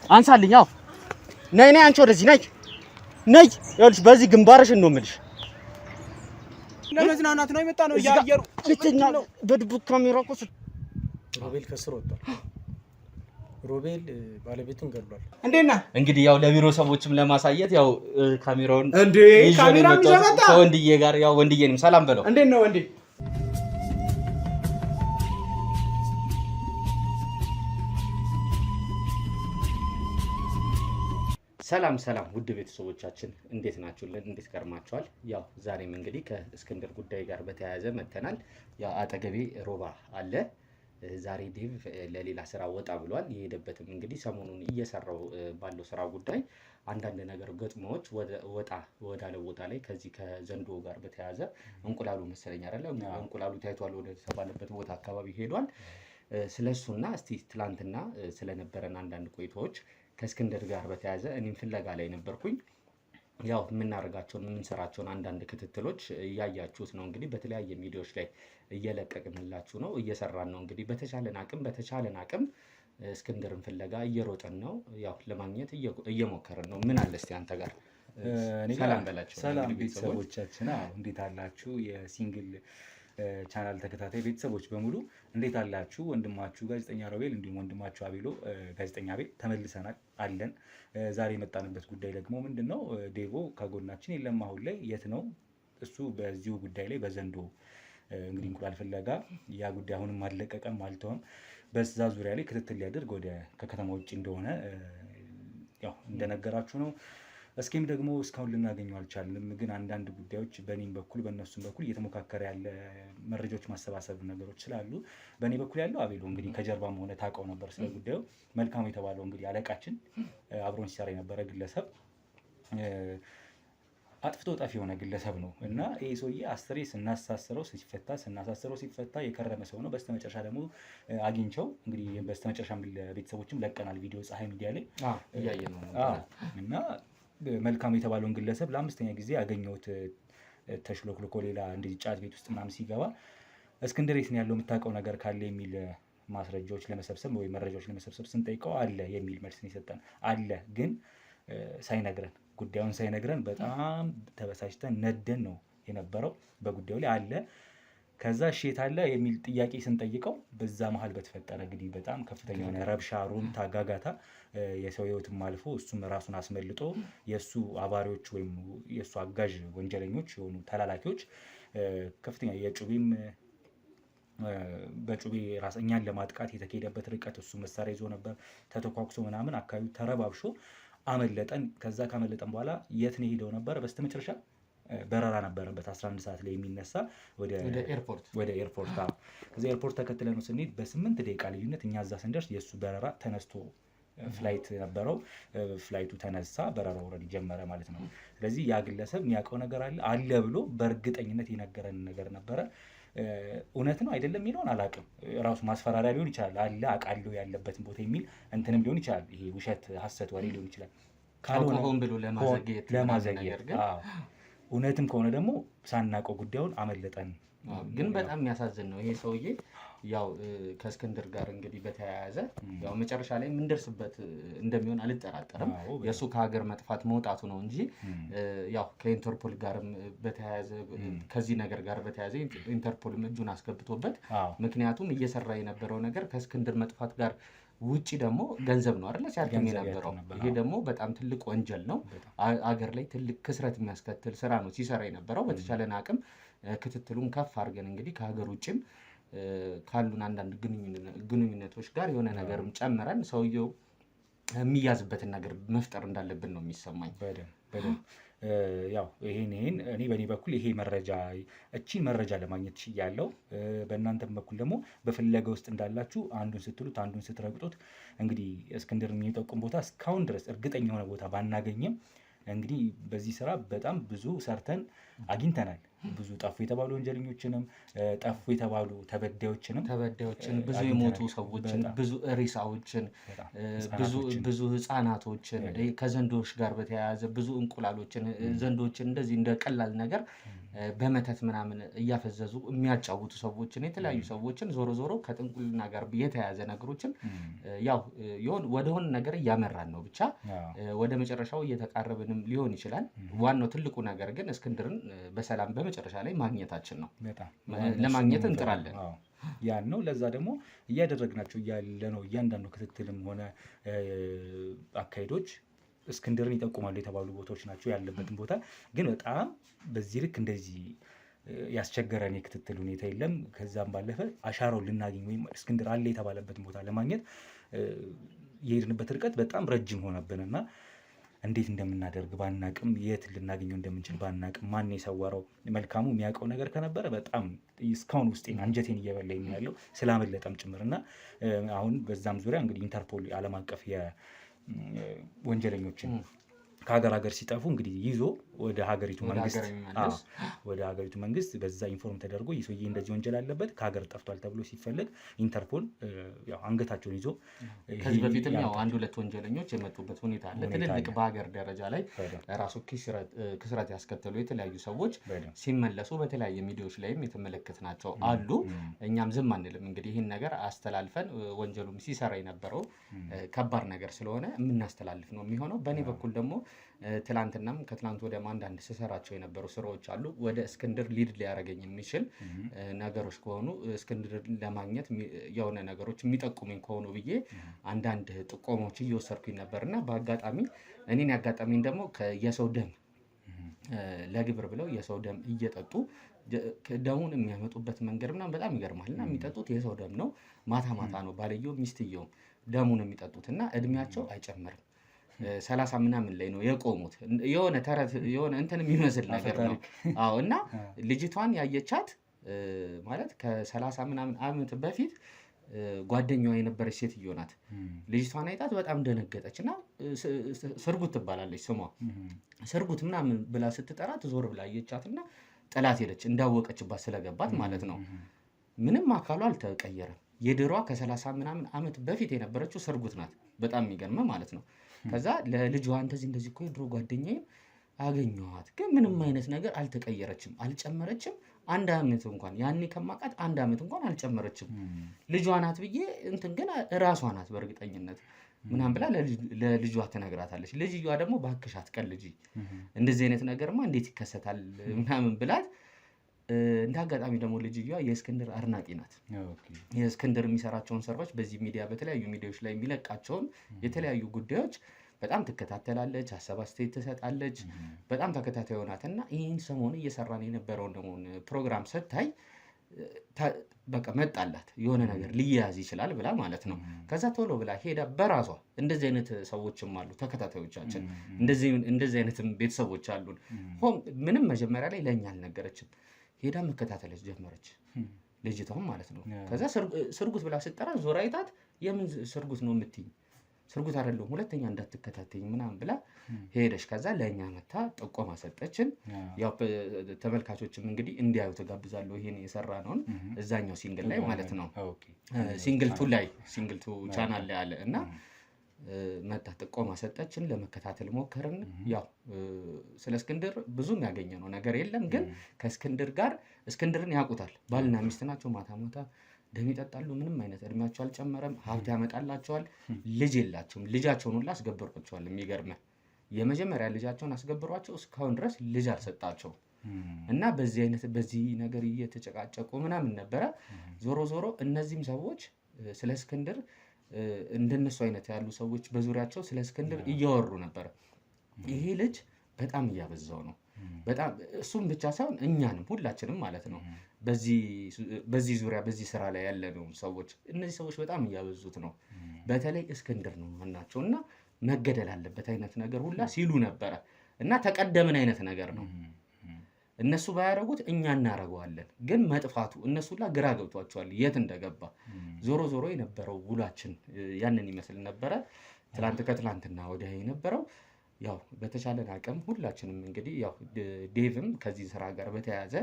አንሳልኝ። አዎ ነይ ነይ፣ አንቺ ወደዚህ ነይ ነይ። ይኸውልሽ በዚህ ግንባርሽን ነው የምልሽ። ለመዝናናት ነው የመጣ ነው። ያየሩ ልትኛ በድብቅ ካሜራ እኮ ሮቤል ከስር ወጣ። ሮቤል ባለቤቱን ገድሏል። እንዴና እንግዲህ ያው ለቢሮ ሰዎችም ለማሳየት ያው ካሜራውን እንዴ ካሜራውን ይዘመጣ ከወንድዬ ጋር ያው ወንድዬንም ሰላም በለው። እንዴት ነው ወንዴ? ሰላም ሰላም ውድ ቤተሰቦቻችን እንዴት ናችሁልን? እንዴት ከርማችኋል? ያው ዛሬም እንግዲህ ከእስክንድር ጉዳይ ጋር በተያያዘ መተናል። ያው አጠገቤ ሮባ አለ። ዛሬ ዴቭ ለሌላ ስራ ወጣ ብሏል። የሄደበትም እንግዲህ ሰሞኑን እየሰራው ባለው ስራ ጉዳይ አንዳንድ ነገር ገጥሞዎች ወጣ ወዳለ ቦታ ላይ ከዚህ ከዘንዶ ጋር በተያያዘ እንቁላሉ መሰለኝ አይደለ? እንቁላሉ ታይቷል ወደ ተባለበት ቦታ አካባቢ ሄዷል። ስለሱና እስቲ ትላንትና ስለነበረን አንዳንድ ቆይታዎች ከእስክንድር ጋር በተያያዘ እኔም ፍለጋ ላይ ነበርኩኝ። ያው የምናደርጋቸውን የምንሰራቸውን አንዳንድ ክትትሎች እያያችሁት ነው። እንግዲህ በተለያየ ሚዲያዎች ላይ እየለቀቅንላችሁ ነው፣ እየሰራን ነው። እንግዲህ በተቻለን አቅም እስክንድርን ፍለጋ እየሮጠን ነው። ያው ለማግኘት እየሞከርን ነው። ምን አለ እስቲ አንተ ጋር ሰላም በላችሁ። ሰላም ቤተሰቦቻችን፣ እንዴት አላችሁ? የሲንግል ቻናል ተከታታይ ቤተሰቦች በሙሉ እንዴት አላችሁ? ወንድማችሁ ጋዜጠኛ ሮቤል እንዲሁም ወንድማችሁ አቤሎ ጋዜጠኛ አቤል ተመልሰናል አለን። ዛሬ የመጣንበት ጉዳይ ደግሞ ምንድነው? ዴቮ ከጎናችን የለም። አሁን ላይ የት ነው እሱ? በዚሁ ጉዳይ ላይ በዘንዶ እንግዲህ እንቁላል ፍለጋ ያ ጉዳይ አሁንም አልለቀቀም፣ አልተወም። በዛ ዙሪያ ላይ ክትትል ሊያደርግ ወደ ከከተማ ውጭ እንደሆነ ያው እንደነገራችሁ ነው። እስኪም ደግሞ እስካሁን ልናገኘው አልቻልንም። ግን አንዳንድ ጉዳዮች በእኔም በኩል በእነሱም በኩል እየተሞካከረ ያለ መረጃዎች ማሰባሰብ ነገሮች ስላሉ በእኔ በኩል ያለው አቤሎ እንግዲህ ከጀርባም ሆነ ታውቀው ነበር ስለ ጉዳዩ። መልካሙ የተባለው እንግዲህ አለቃችን አብሮን ሲሰራ የነበረ ግለሰብ አጥፍቶ ጠፊ የሆነ ግለሰብ ነው እና ይሄ ሰውዬ አስሬ ስናሳስረው ሲፈታ የከረመ ሰው ነው። በስተመጨረሻ ደግሞ አግኝቸው እንግዲህ በስተመጨረሻ ቤተሰቦችም ለቀናል ቪዲዮ ፀሐይ ሚዲያ ላይ እያየን ነው እና መልካሙ የተባለውን ግለሰብ ለአምስተኛ ጊዜ ያገኘሁት ተሽሎክልኮ ሌላ እንደዚህ ጫት ቤት ውስጥ ምናምን ሲገባ እስክንድር የት ነው ያለው የምታውቀው ነገር ካለ የሚል ማስረጃዎች ለመሰብሰብ ወይ መረጃዎች ለመሰብሰብ ስንጠይቀው አለ የሚል መልስ ነው የሰጠን። አለ ግን ሳይነግረን ጉዳዩን ሳይነግረን በጣም ተበሳጭተን ነደን ነው የነበረው በጉዳዩ ላይ አለ። ከዛ እሺ አለ የሚል ጥያቄ ስንጠይቀው በዛ መሀል በተፈጠረ እንግዲህ በጣም ከፍተኛ የሆነ ረብሻ፣ ሩምታ፣ ጋጋታ የሰው ህይወትም አልፎ እሱም ራሱን አስመልጦ የእሱ አባሪዎች ወይም የእሱ አጋዥ ወንጀለኞች የሆኑ ተላላኪዎች ከፍተኛ የጩቤም በጩቤ እኛን ለማጥቃት የተካሄደበት ርቀት እሱ መሳሪያ ይዞ ነበር። ተተኳኩሶ ምናምን አካባቢው ተረባብሾ አመለጠን። ከዛ ካመለጠን በኋላ የት ነው ሄደው ነበር? በስተመጨረሻ በረራ ነበረበት 11 ሰዓት ላይ የሚነሳ ወደ ኤርፖርት። ከዛ ኤርፖርት ተከትለን ስንሄድ በ8 ደቂቃ ልዩነት እኛ እዛ ስንደርስ የእሱ በረራ ተነስቶ ፍላይት ነበረው። ፍላይቱ ተነሳ፣ በረራው ኦልሬዲ ጀመረ ማለት ነው። ስለዚህ ያ ግለሰብ የሚያውቀው ነገር አለ ብሎ በእርግጠኝነት የነገረን ነገር ነበረ። እውነት ነው አይደለም የሚለውን አላውቅም። ራሱ ማስፈራሪያ ሊሆን ይችላል። አለ አውቃለሁ ያለበትን ቦታ የሚል እንትንም ሊሆን ይችላል። ይሄ ውሸት ሐሰት ወሬ ሊሆን ይችላል። ካልሆነ ሆን ብሎ ለማዘግየት እውነትም ከሆነ ደግሞ ሳናውቀው ጉዳዩን አመለጠን። ግን በጣም የሚያሳዝን ነው ይሄ ሰውዬ። ያው ከእስክንድር ጋር እንግዲህ በተያያዘ ያው መጨረሻ ላይ የምንደርስበት እንደሚሆን አልጠራጠርም። የእሱ ከሀገር መጥፋት መውጣቱ ነው እንጂ ያው ከኢንተርፖል ጋርም በተያያዘ ከዚህ ነገር ጋር በተያያዘ ኢንተርፖልም እጁን አስገብቶበት፣ ምክንያቱም እየሰራ የነበረው ነገር ከእስክንድር መጥፋት ጋር ውጪ ደግሞ ገንዘብ ነው አይደል ሲያርክም የነበረው። ይሄ ደግሞ በጣም ትልቅ ወንጀል ነው። አገር ላይ ትልቅ ክስረት የሚያስከትል ስራ ነው ሲሰራ የነበረው። በተቻለን አቅም ክትትሉን ከፍ አድርገን እንግዲህ ከሀገር ውጭም ካሉን አንዳንድ ግንኙነቶች ጋር የሆነ ነገርም ጨምረን ሰውየው የሚያዝበትን ነገር መፍጠር እንዳለብን ነው የሚሰማኝ። በደንብ ያው ይሄን እኔ በእኔ በኩል ይሄ እቺን መረጃ ለማግኘት ችያለሁ። በእናንተም በኩል ደግሞ በፍለጋ ውስጥ እንዳላችሁ አንዱን ስትሉት አንዱን ስትረግጡት እንግዲህ እስክንድር የሚጠቁም ቦታ እስካሁን ድረስ እርግጠኛ የሆነ ቦታ ባናገኝም እንግዲህ በዚህ ስራ በጣም ብዙ ሰርተን አግኝተናል። ብዙ ጠፉ የተባሉ ወንጀለኞችንም ጠፉ የተባሉ ተበዳዮችን ብዙ የሞቱ ሰዎችን፣ ብዙ ሬሳዎችን፣ ብዙ ህፃናቶችን፣ ከዘንዶች ጋር በተያያዘ ብዙ እንቁላሎችን፣ ዘንዶችን እንደዚህ እንደ ቀላል ነገር በመተት ምናምን እያፈዘዙ የሚያጫውቱ ሰዎችን፣ የተለያዩ ሰዎችን ዞሮ ዞሮ ከጥንቁልና ጋር የተያያዘ ነገሮችን ያው ወደሆነ ነገር እያመራን ነው። ብቻ ወደ መጨረሻው እየተቃረብንም ሊሆን ይችላል። ዋናው ትልቁ ነገር ግን እስክንድርን በሰላም በመጨረሻ ላይ ማግኘታችን ነው። ለማግኘት እንጥራለን። ያን ነው። ለዛ ደግሞ እያደረግናቸው ያለ ነው እያንዳንዱ ክትትልም ሆነ አካሄዶች እስክንድርን ይጠቁማሉ የተባሉ ቦታዎች ናቸው። ያለበትን ቦታ ግን በጣም በዚህ ልክ እንደዚህ ያስቸገረን የክትትል ሁኔታ የለም። ከዛም ባለፈ አሻራው ልናገኝ ወይም እስክንድር አለ የተባለበትን ቦታ ለማግኘት የሄድንበት ርቀት በጣም ረጅም ሆነብንና እንዴት እንደምናደርግ ባናቅም፣ የት ልናገኘው እንደምንችል ባናቅም፣ ማን የሰወረው መልካሙ የሚያውቀው ነገር ከነበረ በጣም እስካሁን ውስጤን አንጀቴን እየበላኝ ያለው ስላመለጠም ጭምርና አሁን በዛም ዙሪያ እንግዲህ ኢንተርፖል ዓለም አቀፍ ወንጀለኞችን ከሀገር ሀገር ሲጠፉ እንግዲህ ይዞ ወደ ሀገሪቱ መንግስት በዛ ኢንፎርም ተደርጎ ይህ ሰውዬ እንደዚህ ወንጀል አለበት ከሀገር ጠፍቷል ተብሎ ሲፈለግ ኢንተርፖል ያው አንገታቸውን ይዞ ከዚህ በፊትም ያው 1-2 ወንጀለኞች የመጡበት ሁኔታ አለ። ትልልቅ በሀገር ደረጃ ላይ ራሱ ክስረት ያስከተሉ የተለያዩ ሰዎች ሲመለሱ በተለያየ ሚዲያዎች ላይም የተመለከትናቸው አሉ። እኛም ዝም አንልም። እንግዲህ ይህን ነገር አስተላልፈን ወንጀሉም ሲሰራ የነበረው ከባድ ነገር ስለሆነ የምናስተላልፍ ነው የሚሆነው። በእኔ በኩል ደግሞ ትላንትናም ከትላንት ወደ አንዳንድ ስሰራቸው የነበሩ ስራዎች አሉ። ወደ እስክንድር ሊድ ሊያደርገኝ የሚችል ነገሮች ከሆኑ እስክንድር ለማግኘት የሆነ ነገሮች የሚጠቁሙኝ ከሆኑ ብዬ አንዳንድ ጥቆሞች እየወሰድኩኝ ነበርና በአጋጣሚ እኔን ያጋጣሚኝ ደግሞ የሰው ደም ለግብር ብለው የሰው ደም እየጠጡ ደሙን የሚያመጡበት መንገድ ምናምን በጣም ይገርማል። እና የሚጠጡት የሰው ደም ነው። ማታ ማታ ነው ባልየው ሚስትየውም ደሙን የሚጠጡት እና እድሜያቸው አይጨምርም። 30 ምናምን ላይ ነው የቆሙት። የሆነ ተረት የሆነ እንትን የሚመስል ነገር ነው። አዎ። እና ልጅቷን ያየቻት ማለት ከ30 ምናምን ዓመት በፊት ጓደኛዋ የነበረች ሴትዮ ናት። ልጅቷን አይታት በጣም ደነገጠች እና ስርጉት ትባላለች ስሟ። ስርጉት ምናምን ብላ ስትጠራት ዞር ብላ አየቻትና ጥላት ሄደች። እንዳወቀችባት ስለገባት ማለት ነው። ምንም አካሏ አልተቀየረም። የድሯ ከ30 ምናምን ዓመት በፊት የነበረችው ስርጉት ናት። በጣም የሚገርም ማለት ነው። ከዛ ለልጇ እንደዚህ እኮ የድሮ ጓደኛዬ አገኘኋት፣ ግን ምንም አይነት ነገር አልተቀየረችም፣ አልጨመረችም። 1 ዓመት እንኳን ያኔ ከማውቃት 1 ዓመት እንኳን አልጨመረችም። ልጇ ናት ብዬ እንትን ግን እራሷ ናት በእርግጠኝነት ምናምን ብላ ለልጇ ትነግራታለች። ልጅቷ ደግሞ እባክሽ አትቀልጂ፣ እንደዚህ አይነት ነገርማ እንዴት ይከሰታል ምናምን ብላት እንደ አጋጣሚ ደግሞ ልጅየዋ የእስክንድር አድናቂ ናት። የእስክንድር የሚሰራቸውን ስራዎች በዚህ ሚዲያ በተለያዩ ሚዲያዎች ላይ የሚለቃቸውን የተለያዩ ጉዳዮች በጣም ትከታተላለች፣ ሀሳብ አስተያየት ትሰጣለች። በጣም ተከታታይ ሆናት እና ይህን ሰሞን እየሰራን የነበረውን ደግሞ ፕሮግራም ስታይ በቃ መጣላት የሆነ ነገር ሊያያዝ ይችላል ብላ ማለት ነው። ከዛ ቶሎ ብላ ሄዳ በራሷ እንደዚህ አይነት ሰዎችም አሉ ተከታታዮቻችን፣ እንደዚህ አይነትም ቤተሰቦች አሉን። ምንም መጀመሪያ ላይ ለእኛ አልነገረችም። ሄዳ መከታተለች ጀመረች ልጅቷም ማለት ነው። ከዛ ስርጉት ብላ ስጠራ ዞር አይታት የምን ስርጉት ነው የምትይኝ? ስርጉት አይደለሁም፣ ሁለተኛ እንዳትከታተኝ ምናምን ብላ ሄደች። ከዛ ለእኛ መታ ጥቆማ ሰጠችን። ያው ተመልካቾችም እንግዲህ እንዲያዩ ተጋብዛለሁ ይሄን የሰራ ነውን እዛኛው ሲንግል ላይ ማለት ነው። ሲንግል ቱ ቻናል ላይ አለ እና መታ ጥቆማ ሰጠችን። ለመከታተል ሞከርን። ያው ስለ እስክንድር ብዙም ያገኘነው ነገር የለም፣ ግን ከእስክንድር ጋር እስክንድርን ያውቁታል። ባልና ሚስት ናቸው። ማታ ማታ ደም ይጠጣሉ። ምንም አይነት እድሜያቸው አልጨመረም። ሀብት ያመጣላቸዋል። ልጅ የላቸውም። ልጃቸውን ሁላ አስገብሯቸዋል። የሚገርምህ የመጀመሪያ ልጃቸውን አስገብሯቸው እስካሁን ድረስ ልጅ አልሰጣቸውም። እና በዚህ ነገር እየተጨቃጨቁ ምናምን ነበረ። ዞሮ ዞሮ እነዚህም ሰዎች ስለ እስክንድር እንደነሱ አይነት ያሉ ሰዎች በዙሪያቸው ስለ እስክንድር እያወሩ ነበር። ይሄ ልጅ በጣም እያበዛው ነው። በጣም እሱም ብቻ ሳይሆን እኛንም ሁላችንም ማለት ነው በዚህ ዙሪያ በዚህ ስራ ላይ ያለነው ሰዎች እነዚህ ሰዎች በጣም እያበዙት ነው። በተለይ እስክንድር ነው ማናቸው እና መገደል አለበት አይነት ነገር ሁላ ሲሉ ነበረ እና ተቀደምን አይነት ነገር ነው። እነሱ ባያደርጉት እኛ እናደርገዋለን። ግን መጥፋቱ እነሱ ሁላ ግራ ገብቷቸዋል የት እንደገባ። ዞሮ ዞሮ የነበረው ውሏችን ያንን ይመስል ነበረ። ከትላንትና ወዲያ የነበረው ያው በተቻለን አቅም ሁላችንም እንግዲህ ያው ዴቭም ከዚህ ስራ ጋር በተያያዘ